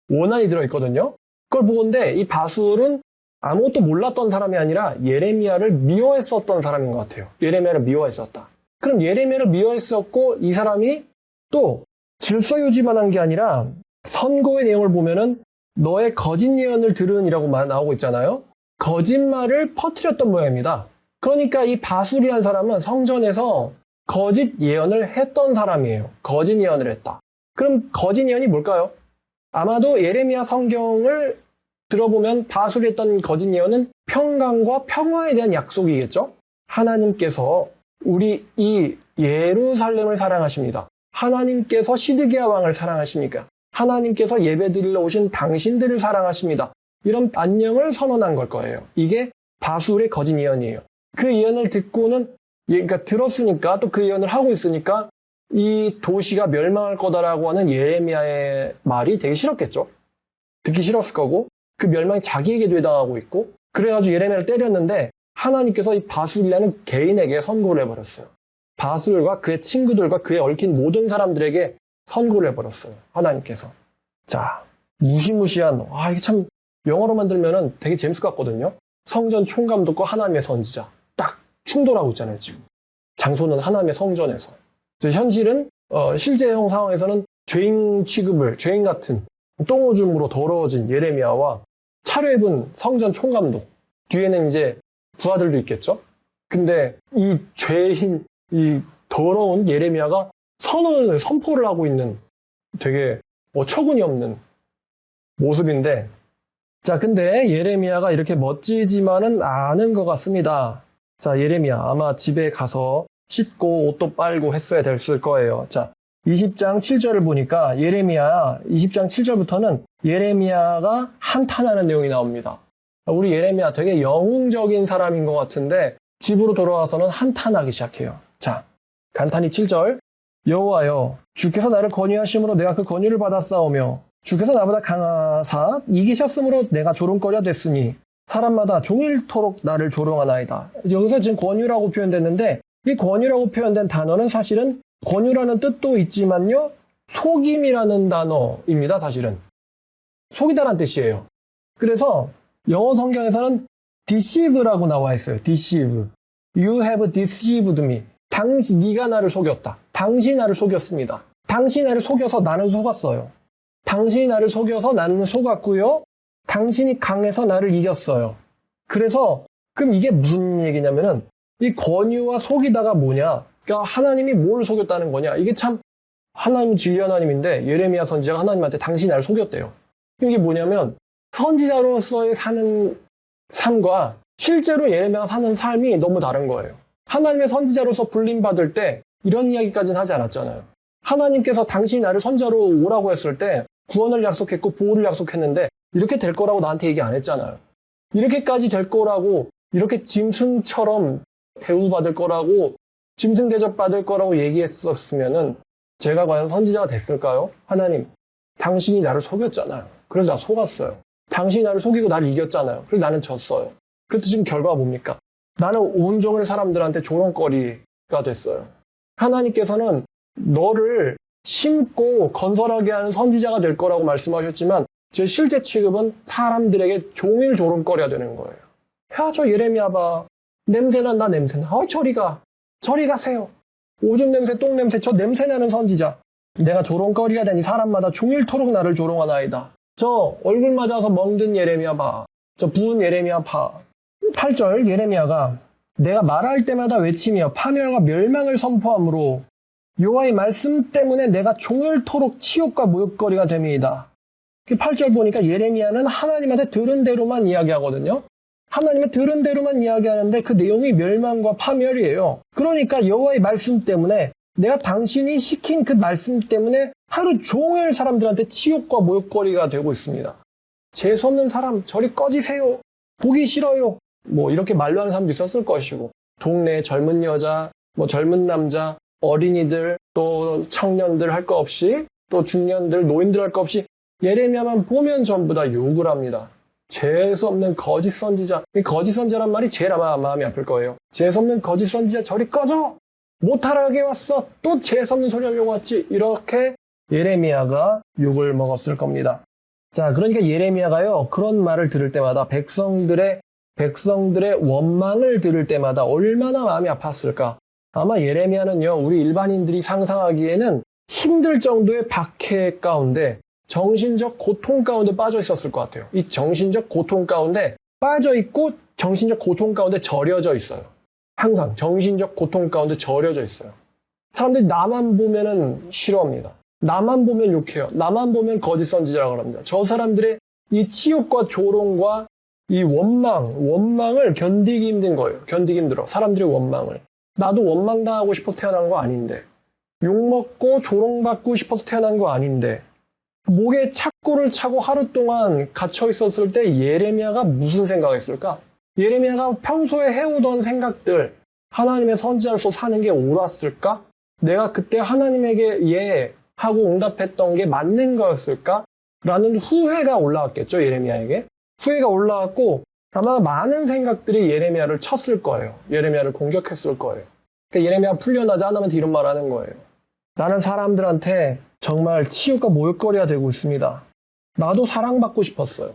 원한이 들어있거든요. 그걸 보건대 이 바술은 아무것도 몰랐던 사람이 아니라 예레미야를 미워했었던 사람인 것 같아요. 예레미야를 미워했었다. 그럼 예레미야를 미워했었고 이 사람이 또 질서 유지만 한 게 아니라 선고의 내용을 보면은 너의 거짓 예언을 들으니라고 나오고 있잖아요. 거짓말을 퍼뜨렸던 모양입니다. 그러니까 이 바술이라는 사람은 성전에서 거짓 예언을 했던 사람이에요. 거짓 예언을 했다. 그럼 거짓 예언이 뭘까요? 아마도 예레미야 성경을 들어보면 바술이 했던 거짓 예언은 평강과 평화에 대한 약속이겠죠? 하나님께서 우리 이 예루살렘을 사랑하십니다. 하나님께서 시드기야 왕을 사랑하십니까? 하나님께서 예배드리러 오신 당신들을 사랑하십니다. 이런 안녕을 선언한 걸 거예요. 이게 바술의 거짓 예언이에요. 그 예언을 듣고는 그러니까 들었으니까 또 그 예언을 하고 있으니까 이 도시가 멸망할 거다라고 하는 예레미야의 말이 되게 싫었겠죠. 듣기 싫었을 거고 그 멸망이 자기에게도 해당하고 있고 그래가지고 예레미야를 때렸는데 하나님께서 이 바술이라는 개인에게 선고를 해버렸어요. 바술과 그의 친구들과 그에 얽힌 모든 사람들에게 선고를 해버렸어요. 하나님께서. 자, 무시무시한 이게 참 영어로 만들면은 되게 재밌을 것 같거든요. 성전 총감독과 하나님의 선지자 딱 충돌하고 있잖아요. 지금 장소는 하나님의 성전에서. 현실은 실제형 상황에서는 죄인 취급을 죄인 같은 똥오줌으로 더러워진 예레미야와 차려입은 성전 총감독, 뒤에는 이제 부하들도 있겠죠. 근데 이 죄인, 이 더러운 예레미야가 선포를 하고 있는 되게 어처구니 없는 모습인데, 자, 근데 예레미야가 이렇게 멋지지만은 않은 것 같습니다. 자, 예레미야 아마 집에 가서 씻고 옷도 빨고 했어야 됐을 거예요. 자, 20장 7절을 보니까 예레미야 20장 7절부터는 예레미야가 한탄하는 내용이 나옵니다. 우리 예레미야 되게 영웅적인 사람인 것 같은데 집으로 돌아와서는 한탄하기 시작해요. 자, 간단히 7절. 여호와여, 주께서 나를 건의하심으로 내가 그 건의를 받았사오며 주께서 나보다 강하사 이기셨으므로 내가 조롱거려 됐으니 사람마다 종일토록 나를 조롱하나이다. 여기서 지금 권유라고 표현됐는데 이 권유라고 표현된 단어는 사실은 권유라는 뜻도 있지만요, 속임이라는 단어입니다. 사실은 속이다란 뜻이에요. 그래서 영어 성경에서는 deceive라고 나와 있어요. deceive. You have deceived me. 네가 나를 속였다. 당신이 나를 속였습니다. 당신이 나를 속여서 나는 속았어요. 당신이 나를 속여서 나는 속았고요. 당신이 강해서 나를 이겼어요. 그래서 그럼 이게 무슨 얘기냐면은 이 권유와 속이다가 뭐냐? 그러니까 하나님이 뭘 속였다는 거냐? 이게 참 하나님 진리 하나님인데 예레미야 선지자가 하나님한테 당신이 나를 속였대요. 이게 뭐냐면 선지자로서의 사는 삶과 실제로 예레미야가 사는 삶이 너무 다른 거예요. 하나님의 선지자로서 불림받을 때 이런 이야기까지는 하지 않았잖아요. 하나님께서 당신이 나를 선지자로 오라고 했을 때 구원을 약속했고 보호를 약속했는데 이렇게 될 거라고 나한테 얘기 안 했잖아요. 이렇게까지 될 거라고, 이렇게 짐승처럼 대우받을 거라고, 짐승 대접받을 거라고 얘기했었으면은 제가 과연 선지자가 됐을까요? 하나님, 당신이 나를 속였잖아요. 그래서 나 속았어요. 당신이 나를 속이고 나를 이겼잖아요. 그래서 나는 졌어요. 그래서 지금 결과가 뭡니까? 나는 온종일 사람들한테 조롱거리가 됐어요. 하나님께서는 너를 심고 건설하게 하는 선지자가 될 거라고 말씀하셨지만 제 실제 취급은 사람들에게 종일 조롱거리가 되는 거예요. 야, 저 예레미야 봐. 냄새난다, 냄새나. 저리 가세요. 오줌 냄새, 똥 냄새, 저 냄새나는 선지자. 내가 조롱거리가 되니 사람마다 종일토록 나를 조롱하나이다. 저 얼굴 맞아서 멍든 예레미야 봐. 저 부은 예레미야 봐. 8절 예레미야가 내가 말할 때마다 외치며 파멸과 멸망을 선포함으로 여호와의 말씀 때문에 내가 종일토록 치욕과 모욕거리가 됨이다. 8절 보니까 예레미야는 하나님한테 들은 대로만 이야기하거든요. 하나님의 들은 대로만 이야기하는데 그 내용이 멸망과 파멸이에요. 그러니까 여호와의 말씀 때문에 내가 당신이 시킨 그 말씀 때문에 하루 종일 사람들한테 치욕과 모욕거리가 되고 있습니다. 재수없는 사람 저리 꺼지세요. 보기 싫어요. 뭐 이렇게 말로 하는 사람도 있었을 것이고 동네 젊은 여자, 뭐 젊은 남자, 어린이들, 또 청년들 할 거 없이 또 중년들, 노인들 할 거 없이 예레미야만 보면 전부 다 욕을 합니다. 재수없는 거짓 선지자. 이 거짓 선지자란 말이 제일 아마 마음이 아플 거예요. 재수없는 거짓 선지자 저리 꺼져! 못하게 왔어! 또 재수없는 소리 하려고 왔지! 이렇게 예레미야가 욕을 먹었을 겁니다. 자, 그러니까 예레미야가요, 그런 말을 들을 때마다 백성들의 원망을 들을 때마다 얼마나 마음이 아팠을까. 아마 예레미야는요, 우리 일반인들이 상상하기에는 힘들 정도의 박해 가운데 정신적 고통 가운데 빠져 있었을 것 같아요. 이 정신적 고통 가운데 빠져 있고 정신적 고통 가운데 절여져 있어요. 항상 정신적 고통 가운데 절여져 있어요. 사람들이 나만 보면은 싫어합니다. 나만 보면 욕해요. 나만 보면 거짓 선지자라고 합니다. 저 사람들의 이 치욕과 조롱과 이 원망을 견디기 힘든 거예요. 견디기 힘들어. 사람들의 원망을. 나도 원망당하고 싶어서 태어난 거 아닌데, 욕먹고 조롱받고 싶어서 태어난 거 아닌데, 목에 착고를 차고 하루 동안 갇혀 있었을 때 예레미야가 무슨 생각했을까? 예레미야가 평소에 해오던 생각들, 하나님의 선지자로서 사는 게 옳았을까? 내가 그때 하나님에게 예 하고 응답했던 게 맞는 거였을까? 라는 후회가 올라왔겠죠, 예레미야에게. 후회가 올라왔고 아마 많은 생각들이 예레미야를 쳤을 거예요. 예레미야를 공격했을 거예요. 그러니까 예레미야 풀려나자 하나님한테 이런 말 하는 거예요. 나는 사람들한테 정말 치욕과 모욕거리가 되고 있습니다. 나도 사랑받고 싶었어요.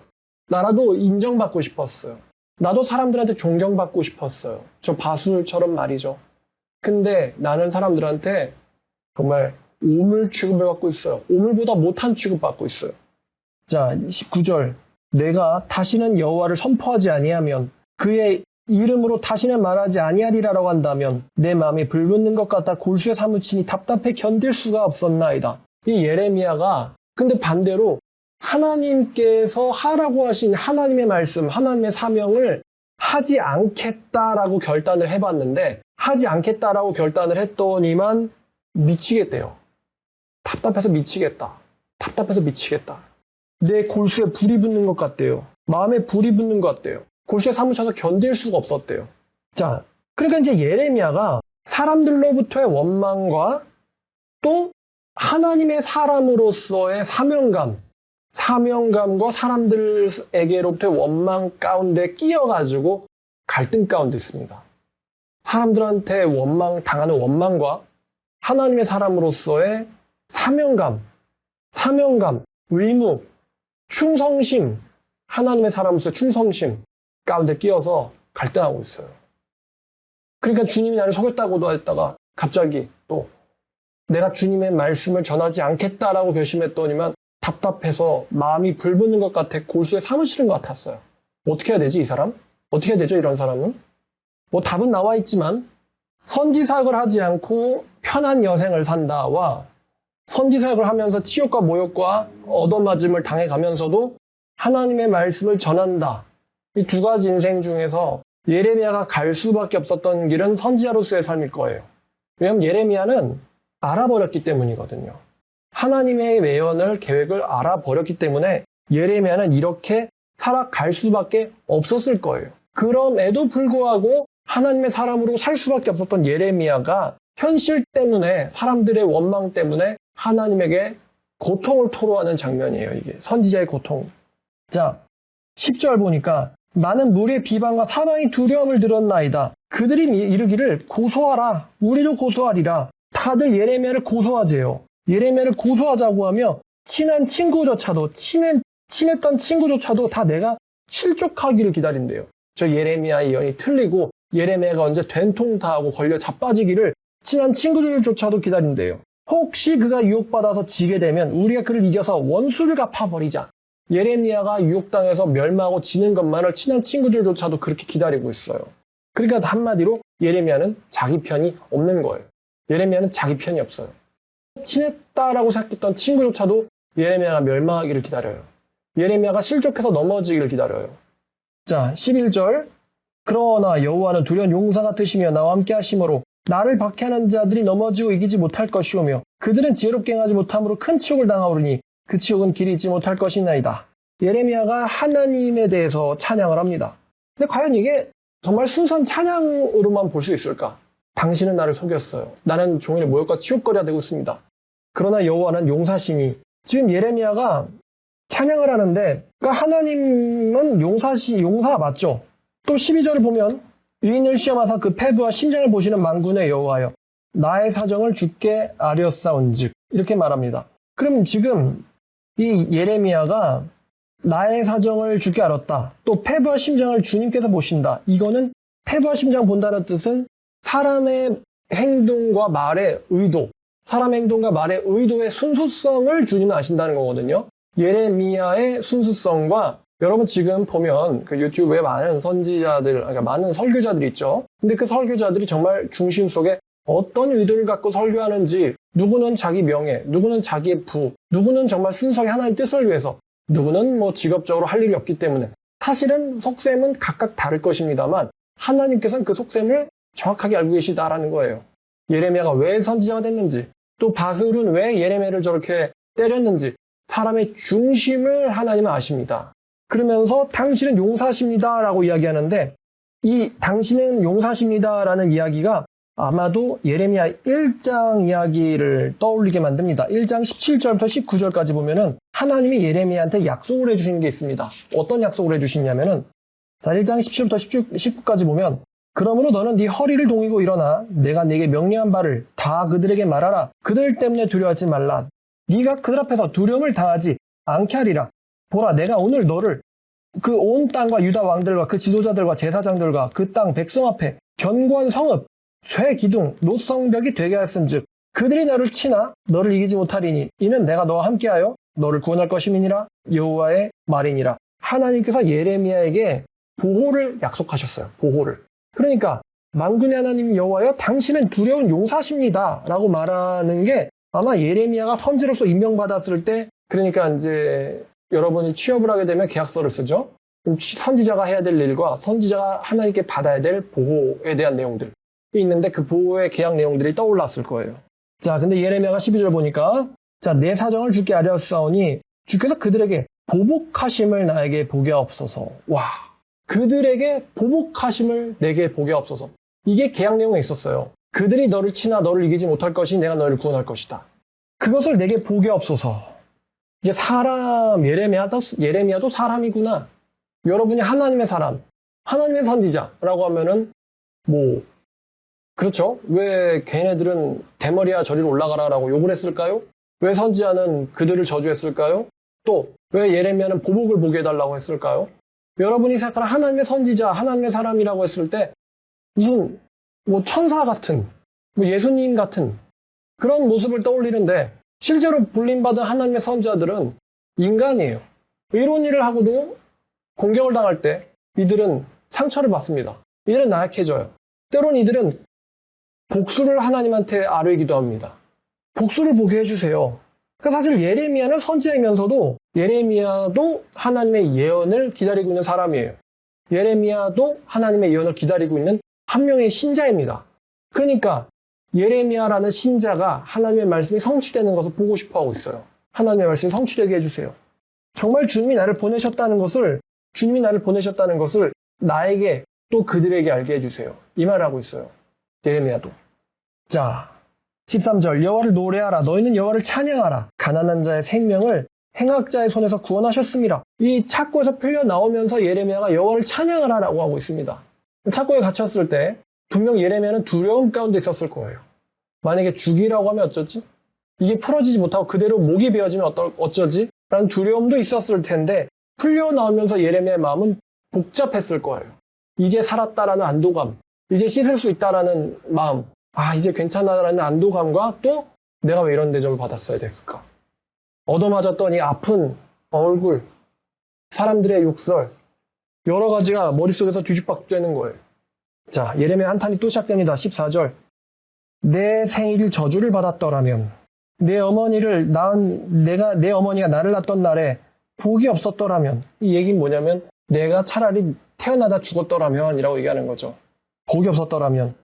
나라도 인정받고 싶었어요. 나도 사람들한테 존경받고 싶었어요. 저 바술처럼 말이죠. 근데 나는 사람들한테 정말 오물 취급을 받고 있어요. 오물보다 못한 취급받고 있어요. 자, 19절. 내가 다시는 여호와를 선포하지 아니하면 그의 이름으로 다시는 말하지 아니하리라라고 한다면 내 마음이 불붙는 것 같아 골수에 사무치니 답답해 견딜 수가 없었나이다. 이 예레미야가 근데 반대로 하나님께서 하라고 하신 하나님의 말씀, 하나님의 사명을 하지 않겠다라고 결단을 해봤는데 하지 않겠다라고 결단을 했더니만 미치겠대요. 답답해서 미치겠다. 답답해서 미치겠다. 내 골수에 불이 붙는 것 같대요. 마음에 불이 붙는 것 같대요. 골수에 사무쳐서 견딜 수가 없었대요. 자, 그러니까 이제 예레미야가 사람들로부터의 원망과 또 하나님의 사람으로서의 사명감과 사람들에게로부터의 원망 가운데 끼어가지고 갈등 가운데 있습니다. 사람들한테 당하는 원망과 하나님의 사람으로서의 사명감, 의무, 충성심, 하나님의 사람으로서의 충성심 가운데 끼어서 갈등하고 있어요. 그러니까 주님이 나를 속였다고도 했다가 갑자기 또 내가 주님의 말씀을 전하지 않겠다라고 결심했더니만 답답해서 마음이 불붙는 것 같아 골수에 사무치는 것 같았어요. 어떻게 해야 되지, 이 사람? 어떻게 해야 되죠, 이런 사람은? 뭐 답은 나와 있지만 선지사역을 하지 않고 편한 여생을 산다와 선지사역을 하면서 치욕과 모욕과 얻어맞음을 당해가면서도 하나님의 말씀을 전한다. 이 두 가지 인생 중에서 예레미야가 갈 수밖에 없었던 길은 선지자로서의 삶일 거예요. 왜냐하면 예레미야는 알아버렸기 때문이거든요. 하나님의 예언을 계획을 알아버렸기 때문에 예레미야는 이렇게 살아갈 수밖에 없었을 거예요. 그럼에도 불구하고 하나님의 사람으로 살 수밖에 없었던 예레미야가 현실 때문에 사람들의 원망 때문에 하나님에게 고통을 토로하는 장면이에요. 이게 선지자의 고통. 자, 10절 보니까 나는 무리의 비방과 사망의 두려움을 들었나이다. 그들이 이르기를 고소하라. 우리도 고소하리라. 다들 예레미야를 고소하재요. 예레미야를 고소하자고 하며 친한 친구조차도 친했던 친구조차도 다 내가 실족하기를 기다린대요. 저 예레미야의 예언이 틀리고 예레미야가 언제 된통타하고 걸려 자빠지기를 친한 친구들조차도 기다린대요. 혹시 그가 유혹받아서 지게 되면 우리가 그를 이겨서 원수를 갚아버리자. 예레미야가 유혹당해서 멸망하고 지는 것만을 친한 친구들조차도 그렇게 기다리고 있어요. 그러니까 한마디로 예레미야는 자기 편이 없는 거예요. 예레미야는 자기 편이 없어요. 친했다라고 생각했던 친구조차도 예레미야가 멸망하기를 기다려요. 예레미야가 실족해서 넘어지기를 기다려요. 자, 11절. 그러나 여호와는 두려운 용사 같으시며 나와 함께 하심으로 나를 박해하는 자들이 넘어지고 이기지 못할 것이오며 그들은 지혜롭게 행하지 못함으로 큰 치욕을 당하오르니 그 치욕은 길이 있지 못할 것이나이다. 예레미야가 하나님에 대해서 찬양을 합니다. 근데 과연 이게 정말 순수한 찬양으로만 볼 수 있을까? 당신은 나를 속였어요. 나는 종일 모욕과 치욕거리가 되고 있습니다. 그러나 여호와는 용사시니 지금 예레미야가 찬양을 하는데 그러니까 하나님은 용사 맞죠? 또 12절을 보면 의인을 시험하사 그 패부와 심장을 보시는 만군의 여호와여 나의 사정을 주께 아뢰었사온즉 이렇게 말합니다. 그럼 지금 이 예레미야가 나의 사정을 주께 알았다. 또 패부와 심장을 주님께서 보신다. 이거는 패부와 심장 본다는 뜻은 사람의 행동과 말의 의도, 사람의 행동과 말의 의도의 순수성을 주님은 아신다는 거거든요. 예레미야의 순수성과 여러분 지금 보면 그 유튜브에 많은 선지자들, 그러니까 많은 설교자들이 있죠. 근데 그 설교자들이 정말 중심 속에 어떤 의도를 갖고 설교하는지 누구는 자기 명예, 누구는 자기의 부, 누구는 정말 순수하게 하나님 뜻을 위해서, 누구는 뭐 직업적으로 할 일이 없기 때문에 사실은 속셈은 각각 다를 것입니다만 하나님께서는 그 속셈을 정확하게 알고 계시다라는 거예요. 예레미야가 왜 선지자가 됐는지, 또 바술은 왜 예레미야를 저렇게 때렸는지 사람의 중심을 하나님은 아십니다. 그러면서 당신은 용사십니다라고 이야기하는데 이 당신은 용사십니다라는 이야기가 아마도 예레미야 1장 이야기를 떠올리게 만듭니다. 1장 17절부터 19절까지 보면은 하나님이 예레미야한테 약속을 해주신 게 있습니다. 어떤 약속을 해주시냐면은 자 1장 17절부터 19까지 보면 그러므로 너는 네 허리를 동이고 일어나 내가 네게 명령한 바를 다 그들에게 말하라. 그들 때문에 두려워하지 말라. 네가 그들 앞에서 두려움을 당하지 않게 하리라. 보라 내가 오늘 너를 그 온 땅과 유다 왕들과 그 지도자들과 제사장들과 그 땅 백성 앞에 견고한 성읍 쇠 기둥 노성벽이 되게 하였은즉 그들이 너를 치나 너를 이기지 못하리니 이는 내가 너와 함께하여 너를 구원할 것임이니라 여호와의 말이니라. 하나님께서 예레미야에게 보호를 약속하셨어요. 보호를. 그러니까 만군의 하나님 여호와여 당신은 두려운 용사십니다 라고 말하는 게 아마 예레미야가 선지로서 임명받았을 때, 그러니까 이제 여러분이 취업을 하게 되면 계약서를 쓰죠. 선지자가 해야 될 일과 선지자가 하나님께 받아야 될 보호에 대한 내용들이 있는데 그 보호의 계약 내용들이 떠올랐을 거예요. 자, 근데 예레미야가 12절 보니까 자, 내 사정을 주께 아뢰었사오니 주께서 그들에게 보복하심을 나에게 보게 하옵소서. 와, 그들에게 보복하심을 내게 보게 하옵소서. 이게 계약 내용에 있었어요. 그들이 너를 치나 너를 이기지 못할 것이 내가 너를 구원할 것이다. 그것을 내게 보게 하옵소서. 이게 사람, 예레미야도 사람이구나. 여러분이 하나님의 사람, 하나님의 선지자라고 하면은 그렇죠. 왜 걔네들은 대머리야 저리로 올라가라라고 욕을 했을까요? 왜 선지자는 그들을 저주했을까요? 또 왜 예레미야는 보복을 보게 해달라고 했을까요? 여러분이 생각하는 하나님의 선지자, 하나님의 사람이라고 했을 때 무슨 천사 같은, 예수님 같은 그런 모습을 떠올리는데 실제로 불림받은 하나님의 선지자들은 인간이에요. 이런 일을 하고도 공격을 당할 때 이들은 상처를 받습니다. 이들은 나약해져요. 때론 이들은 복수를 하나님한테 아뢰기도 합니다. 복수를 보게 해주세요. 그러니까 사실 예레미야는 선지자이면서도 예레미야도 하나님의 예언을 기다리고 있는 사람이에요. 예레미야도 하나님의 예언을 기다리고 있는 한 명의 신자입니다. 그러니까 예레미야라는 신자가 하나님의 말씀이 성취되는 것을 보고 싶어하고 있어요. 하나님의 말씀이 성취되게 해주세요. 정말 주님이 나를 보내셨다는 것을 나에게 또 그들에게 알게 해주세요. 이 말을 하고 있어요. 예레미야도. 자, 13절 여호와를 노래하라. 너희는 여호와를 찬양하라. 가난한 자의 생명을 행악자의 손에서 구원하셨습니다. 이 착고에서 풀려 나오면서 예레미야가 여호와를 찬양하라라고 하고 있습니다. 착고에 갇혔을 때 분명 예레미야는 두려움 가운데 있었을 거예요. 만약에 죽이라고 하면 어쩌지? 이게 풀어지지 못하고 그대로 목이 베어지면 어쩌지? 라는 두려움도 있었을 텐데 풀려 나오면서 예레미야의 마음은 복잡했을 거예요. 이제 살았다라는 안도감, 이제 씻을 수 있다라는 마음, 이제 괜찮아라는 안도감과 또 내가 왜 이런 대접을 받았어야 됐을까? 얻어맞았더니 아픈 얼굴, 사람들의 욕설, 여러 가지가 머릿속에서 뒤죽박죽되는 거예요. 자, 예레미야 한탄이 또 시작됩니다. 14절 내 생일 저주를 받았더라면 내 어머니가 나를 낳았던 날에 복이 없었더라면, 이 얘기는 뭐냐면 내가 차라리 태어나다 죽었더라면 이라고 얘기하는 거죠. 복이 없었더라면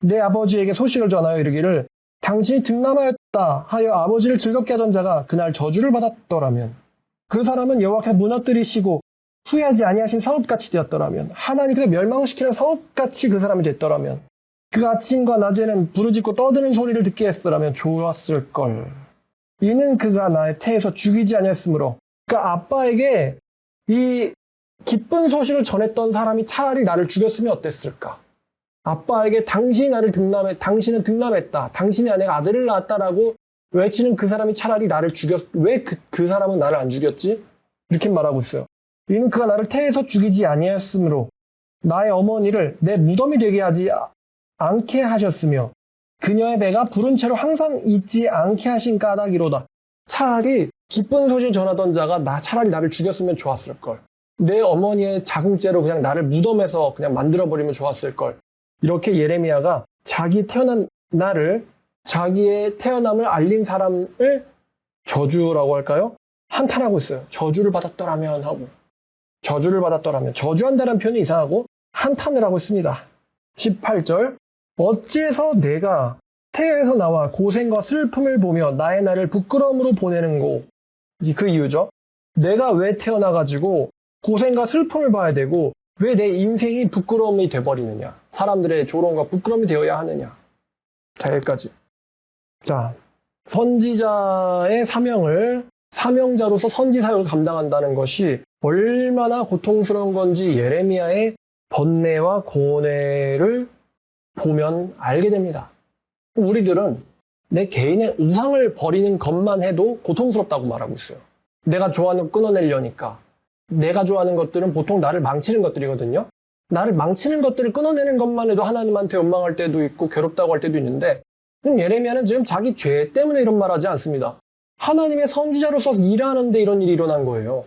내 아버지에게 소식을 전하여 이르기를 당신이 득남하였다 하여 아버지를 즐겁게 하던 자가 그날 저주를 받았더라면, 그 사람은 여호와께서 무너뜨리시고 후회하지 아니하신 성읍같이 되었더라면, 하나님께서 멸망시키는 성읍같이 그 사람이 됐더라면, 그 아침과 낮에는 부르짖고 떠드는 소리를 듣게 했더라면 좋았을걸. 이는 그가 나의 태에서 죽이지 아니했으므로. 그러니까 아빠에게 이 기쁜 소식을 전했던 사람이 차라리 나를 죽였으면 어땠을까? 아빠에게 당신은 득남했다. 당신의 아내가 아들을 낳았다라고 외치는 그 사람이 차라리 나를 왜 그 사람은 나를 안 죽였지? 이렇게 말하고 있어요. 이는 그가 나를 태에서 죽이지 아니하였으므로 나의 어머니를 내 무덤이 되게 하지 않게 하셨으며 그녀의 배가 부른 채로 항상 있지 않게 하신 까닭이로다. 차라리 기쁜 소식을 전하던 자가 차라리 나를 죽였으면 좋았을걸. 내 어머니의 자궁죄로 그냥 나를 무덤에서 그냥 만들어버리면 좋았을걸. 이렇게 예레미야가 자기의 태어남을 알린 사람을 저주라고 할까요? 한탄하고 있어요. 저주를 받았더라면 하고. 저주한다는 표현이 이상하고 한탄을 하고 있습니다. 18절 어째서 내가 태에서 나와 고생과 슬픔을 보며 나의 날을 부끄러움으로 보내는고. 그 이유죠. 내가 왜 태어나가지고 고생과 슬픔을 봐야 되고 왜 내 인생이 부끄러움이 돼버리느냐. 사람들의 조롱과 부끄러움이 되어야 하느냐. 자, 여기까지. 자, 선지자의 사명자로서 선지 사역을 감당한다는 것이 얼마나 고통스러운 건지 예레미야의 번뇌와 고뇌를 보면 알게 됩니다. 우리들은 내 개인의 우상을 버리는 것만 해도 고통스럽다고 말하고 있어요. 내가 좋아하는 거 끊어내려니까. 내가 좋아하는 것들은 보통 나를 망치는 것들이거든요. 나를 망치는 것들을 끊어내는 것만 해도 하나님한테 원망할 때도 있고 괴롭다고 할 때도 있는데, 그럼 예레미야는 지금 자기 죄 때문에 이런 말 하지 않습니다. 하나님의 선지자로서 일하는데 이런 일이 일어난 거예요.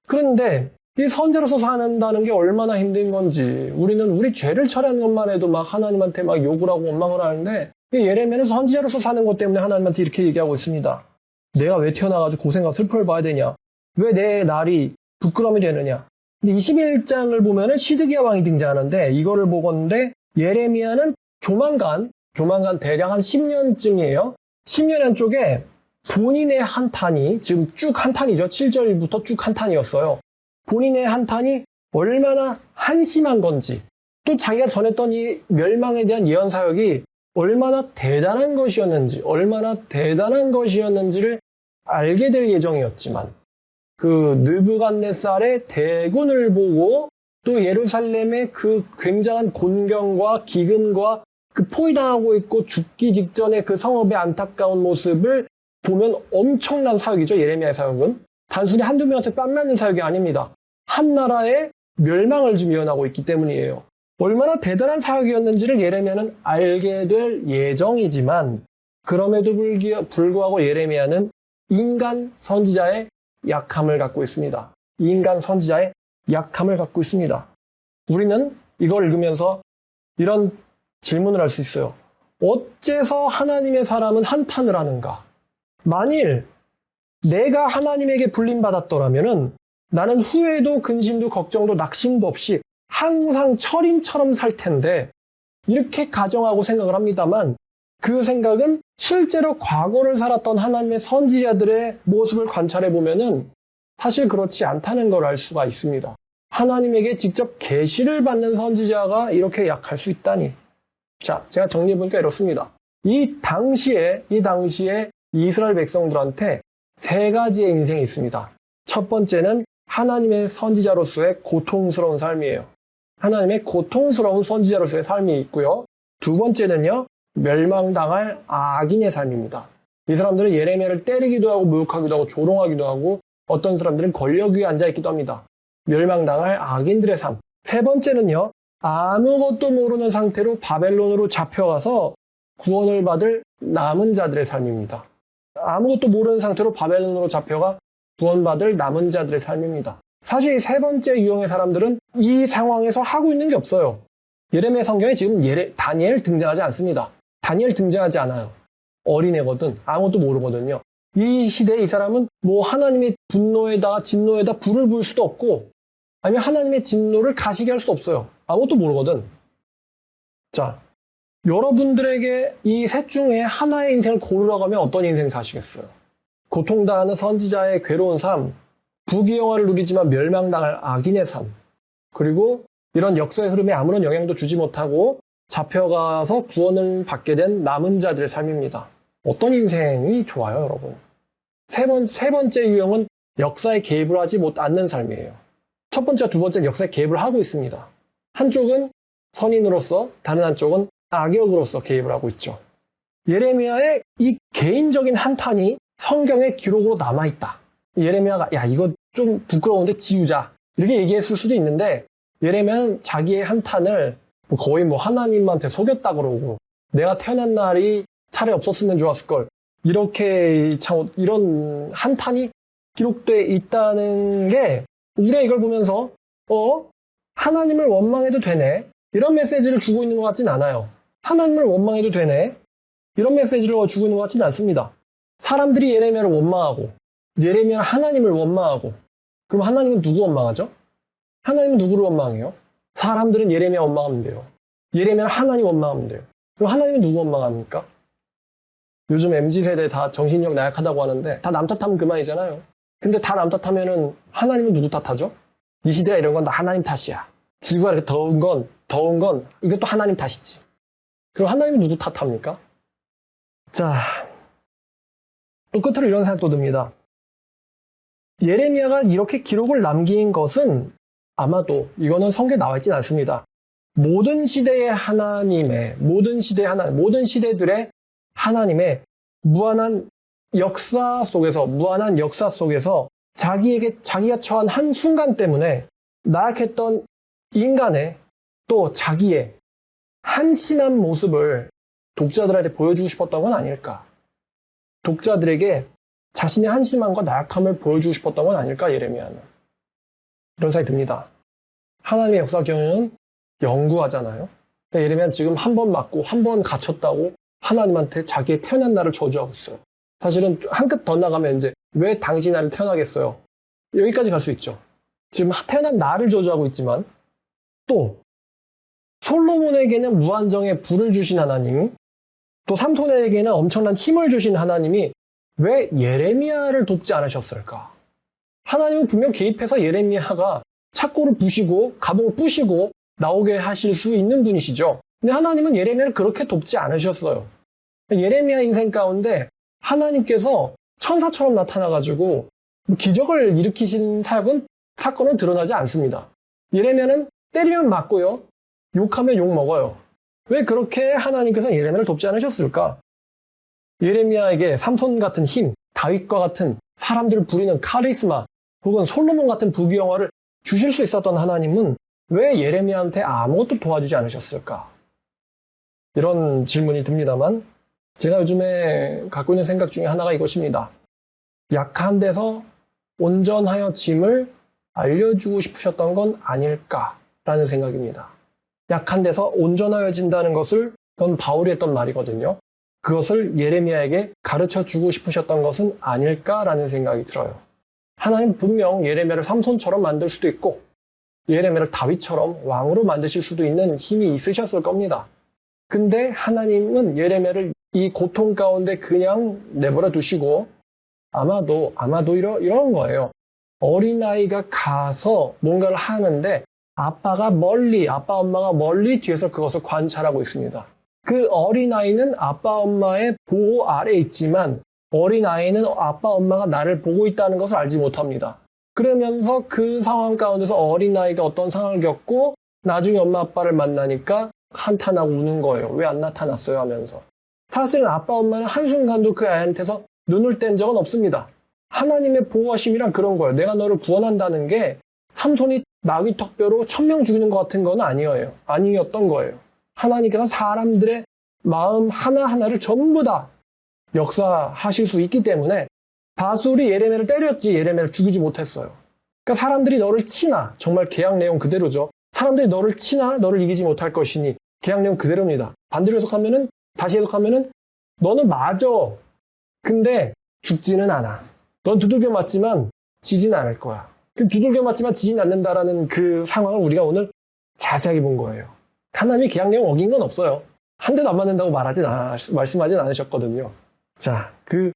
그런데 이 선지자로서 사는다는 게 얼마나 힘든 건지, 우리는 우리 죄를 처리하는 것만 해도 막 하나님한테 막 욕을 하고 원망을 하는데, 예레미야는 선지자로서 사는 것 때문에 하나님한테 이렇게 얘기하고 있습니다. 내가 왜 태어나가지고 고생과 슬픔을 봐야 되냐? 왜 내 날이 부끄러움이 되느냐? 근데 21장을 보면은 시드기야 왕이 등장하는데, 이거를 보건대 예레미야는 조만간 대략 한 10년쯤이에요. 10년 안쪽에 본인의 한탄이, 지금 쭉 한탄이죠. 7절부터 쭉 한탄이었어요. 본인의 한탄이 얼마나 한심한 건지, 또 자기가 전했던 이 멸망에 대한 예언 사역이 얼마나 대단한 것이었는지를 알게 될 예정이었지만, 그 느부갓네살의 대군을 보고 또 예루살렘의 그 굉장한 곤경과 기근과 그 포위당하고 있고 죽기 직전의 그 성읍의 안타까운 모습을 보면 엄청난 사역이죠. 예레미야의 사역은 단순히 한두 명한테 뺨 맞는 사역이 아닙니다. 한 나라의 멸망을 좀 예언하고 있기 때문이에요. 얼마나 대단한 사역이었는지를 예레미야는 알게 될 예정이지만, 그럼에도 불구하고 예레미야는 인간 선지자의 약함을 갖고 있습니다. 인간 선지자의 약함을 갖고 있습니다. 우리는 이걸 읽으면서 이런 질문을 할 수 있어요. 어째서 하나님의 사람은 한탄을 하는가? 만일 내가 하나님에게 불림받았더라면은 나는 후회도 근심도 걱정도 낙심도 없이 항상 철인처럼 살 텐데, 이렇게 가정하고 생각을 합니다만, 그 생각은 실제로 과거를 살았던 하나님의 선지자들의 모습을 관찰해 보면은 사실 그렇지 않다는 걸 알 수가 있습니다. 하나님에게 직접 계시를 받는 선지자가 이렇게 약할 수 있다니. 자, 제가 정리해 보니까 이렇습니다. 이 당시에 이스라엘 백성들한테 세 가지의 인생이 있습니다. 첫 번째는 하나님의 선지자로서의 고통스러운 삶이에요. 하나님의 고통스러운 선지자로서의 삶이 있고요. 두 번째는요, 멸망당할 악인의 삶입니다. 이 사람들은 예레미야를 때리기도 하고 모욕하기도 하고 조롱하기도 하고, 어떤 사람들은 권력 위에 앉아있기도 합니다. 멸망당할 악인들의 삶. 세 번째는요, 아무것도 모르는 상태로 바벨론으로 잡혀가서 구원을 받을 남은 자들의 삶입니다. 아무것도 모르는 상태로 바벨론으로 잡혀가 구원받을 남은 자들의 삶입니다. 사실 이 세 번째 유형의 사람들은 이 상황에서 하고 있는 게 없어요. 예레미야 성경에 지금 다니엘 등장하지 않습니다. 다니엘 등장하지 않아요. 어린애거든. 아무것도 모르거든요. 이 시대에 이 사람은 뭐 하나님의 진노에다 불을 부을 수도 없고, 아니면 하나님의 진노를 가시게 할 수 없어요. 아무것도 모르거든. 자, 여러분들에게 이 셋 중에 하나의 인생을 고르라고 하면 어떤 인생 사시겠어요? 고통당하는 선지자의 괴로운 삶, 부귀영화를 누리지만 멸망당할 악인의 삶, 그리고 이런 역사의 흐름에 아무런 영향도 주지 못하고 잡혀가서 구원을 받게 된 남은 자들의 삶입니다. 어떤 인생이 좋아요, 여러분? 세 번째 유형은 역사에 개입을 하지 않는 삶이에요. 첫 번째와 두 번째는 역사에 개입을 하고 있습니다. 한쪽은 선인으로서, 다른 한쪽은 악역으로서 개입을 하고 있죠. 예레미야의 이 개인적인 한탄이 성경의 기록으로 남아있다. 예레미야가 야, 이거 좀 부끄러운데 지우자, 이렇게 얘기했을 수도 있는데, 예레미야는 자기의 한탄을 거의 하나님한테 속였다 그러고, 내가 태어난 날이 차라리 없었으면 좋았을걸, 이런 한탄이 기록되어 있다는 게, 우리가 이걸 보면서 하나님을 원망해도 되네, 이런 메시지를 주고 있는 것 같진 않아요. 하나님을 원망해도 되네, 이런 메시지를 주고 있는 것 같진 않습니다. 사람들이 예레미야를 원망하고, 예레미야는 하나님을 원망하고, 그럼 하나님은 누구 원망하죠? 하나님은 누구를 원망해요? 사람들은 예레미야 원망하면 돼요. 예레미야는 하나님 원망하면 돼요. 그럼 하나님은 누구 원망합니까? 요즘 MZ세대 다 정신력 나약하다고 하는데, 다 남 탓하면 그만이잖아요. 근데 다 남 탓하면은 하나님은 누구 탓하죠? 이 시대가 이런 건 다 하나님 탓이야. 지구가 이렇게 더운 건 이것도 하나님 탓이지. 그럼 하나님은 누구 탓합니까? 자, 또 끝으로 이런 생각도 듭니다. 예레미야가 이렇게 기록을 남긴 것은 아마도, 이거는 성경에 나와 있진 않습니다. 모든 시대의 하나님의, 모든 시대들의 하나님의 무한한 역사 속에서 자기가 처한 한 순간 때문에 나약했던 인간의 또 자기의 한심한 모습을 독자들한테 보여주고 싶었던 건 아닐까? 독자들에게 자신의 한심함과 나약함을 보여주고 싶었던 건 아닐까, 예레미야는. 이런 생각이 듭니다. 하나님의 역사 경영은 영구하잖아요. 그러니까 예레미야는 지금 한 번 맞고 한 번 갇혔다고 하나님한테 자기의 태어난 날을 저주하고 있어요. 사실은 한 끗 더 나가면 이제 왜 당신이 나를 태어나겠어요? 여기까지 갈 수 있죠. 지금 태어난 나를 저주하고 있지만 또 솔로몬에게는 무한정의 부를 주신 하나님, 또 삼손에게는 엄청난 힘을 주신 하나님이 왜 예레미야를 돕지 않으셨을까? 하나님은 분명 개입해서 예레미야가 착고를 부시고 가봉을 부시고 나오게 하실 수 있는 분이시죠. 근데 하나님은 예레미야를 그렇게 돕지 않으셨어요. 예레미야 인생 가운데 하나님께서 천사처럼 나타나가지고 기적을 일으키신 사건은 드러나지 않습니다. 예레미야는 때리면 맞고요. 욕하면 욕 먹어요. 왜 그렇게 하나님께서 예레미야를 돕지 않으셨을까? 예레미야에게 삼손 같은 힘, 다윗과 같은 사람들을 부리는 카리스마, 혹은 솔로몬 같은 부귀영화를 주실 수 있었던 하나님은 왜 예레미야한테 아무것도 도와주지 않으셨을까? 이런 질문이 듭니다만 제가 요즘에 갖고 있는 생각 중에 하나가 이것입니다. 약한 데서 온전하여 짐을 알려주고 싶으셨던 건 아닐까라는 생각입니다. 약한 데서 온전하여진다는 것을 그건 바울이 했던 말이거든요. 그것을 예레미야에게 가르쳐주고 싶으셨던 것은 아닐까라는 생각이 들어요. 하나님 분명 예레미야를 삼손처럼 만들 수도 있고 예레미야를 다윗처럼 왕으로 만드실 수도 있는 힘이 있으셨을 겁니다. 근데 하나님은 예레미야를 이 고통 가운데 그냥 내버려 두시고 아마도 이런 거예요. 어린아이가 가서 뭔가를 하는데 아빠 엄마가 멀리 뒤에서 그것을 관찰하고 있습니다. 그 어린아이는 아빠 엄마의 보호 아래에 있지만 어린아이는 아빠 엄마가 나를 보고 있다는 것을 알지 못합니다. 그러면서 그 상황 가운데서 어린아이가 어떤 상황을 겪고 나중에 엄마 아빠를 만나니까 한탄하고 우는 거예요. 왜 안 나타났어요 하면서. 사실은 아빠 엄마는 한순간도 그 아이한테서 눈을 뗀 적은 없습니다. 하나님의 보호하심이란 그런 거예요. 내가 너를 구원한다는 게 삼손이 나귀 턱뼈로 1000명 죽이는 것 같은 건 아니었던 거예요. 하나님께서 사람들의 마음 하나하나를 전부 다 역사하실 수 있기 때문에 바술이 예레미야를 때렸지 예레미야를 죽이지 못했어요. 그러니까 사람들이 너를 치나 정말 계약 내용 그대로죠. 사람들이 너를 치나 너를 이기지 못할 것이니 계약 내용 그대로입니다. 반대로 다시 해석하면은 너는 맞아. 근데 죽지는 않아. 넌 두들겨 맞지만 지진 않을 거야. 두들겨 맞지만 지진 않는다라는 그 상황을 우리가 오늘 자세하게 본 거예요. 하나님이 계약 내용 어긴 건 없어요. 한 대도 안 맞는다고 말씀하진 않으셨거든요. 자, 그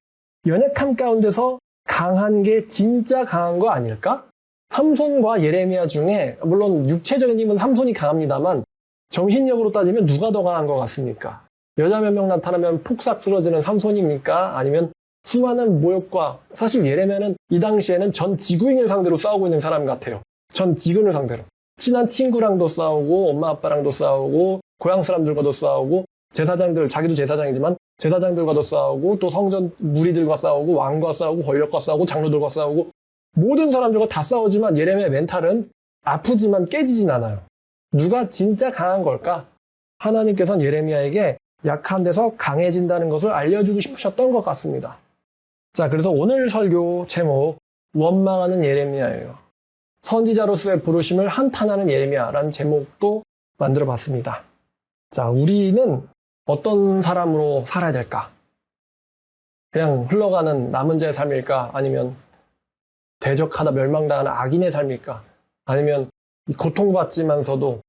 연약함 가운데서 강한 게 진짜 강한 거 아닐까? 삼손과 예레미야 중에 물론 육체적인 힘은 삼손이 강합니다만 정신력으로 따지면 누가 더 강한 것 같습니까? 여자 몇 명 나타나면 폭삭 쓰러지는 삼손입니까? 아니면 수많은 모욕과 사실 예레미야는 이 당시에는 전 지구인을 상대로 싸우고 있는 사람 같아요. 전 지구인을 상대로. 친한 친구랑도 싸우고 엄마 아빠랑도 싸우고 고향 사람들과도 싸우고 제사장들, 자기도 제사장이지만 제사장들과도 싸우고 또 성전 무리들과 싸우고 왕과 싸우고 권력과 싸우고 장로들과 싸우고 모든 사람들과 다 싸우지만 예레미야의 멘탈은 아프지만 깨지진 않아요. 누가 진짜 강한 걸까? 하나님께서는 예레미야에게 약한 데서 강해진다는 것을 알려주고 싶으셨던 것 같습니다. 자, 그래서 오늘 설교 제목 원망하는 예레미야예요. 선지자로서의 부르심을 한탄하는 예레미야라는 제목도 만들어 봤습니다. 자, 우리는 어떤 사람으로 살아야 될까? 그냥 흘러가는 남은 자의 삶일까? 아니면 대적하다 멸망당하는 악인의 삶일까? 아니면 고통받지만서도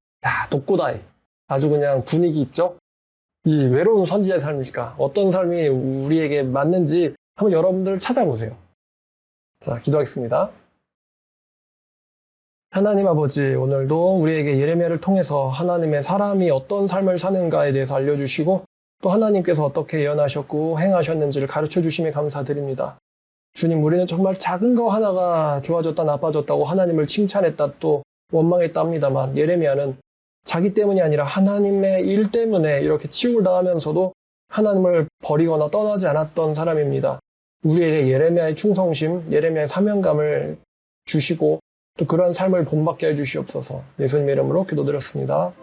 독고다이 아주 그냥 분위기 있죠? 이 외로운 선지자의 삶일까? 어떤 삶이 우리에게 맞는지 한번 여러분들 찾아보세요. 자, 기도하겠습니다. 하나님 아버지, 오늘도 우리에게 예레미야를 통해서 하나님의 사람이 어떤 삶을 사는가에 대해서 알려주시고 또 하나님께서 어떻게 예언하셨고 행하셨는지를 가르쳐 주심에 감사드립니다. 주님, 우리는 정말 작은 거 하나가 좋아졌다 나빠졌다고 하나님을 칭찬했다 또 원망했다 합니다만 예레미야는 자기 때문이 아니라 하나님의 일 때문에 이렇게 치욕을 당하면서도 하나님을 버리거나 떠나지 않았던 사람입니다. 우리에게 예레미야의 충성심, 예레미야의 사명감을 주시고 또 그런 삶을 본받게 해주시옵소서. 예수님의 이름으로 기도드렸습니다.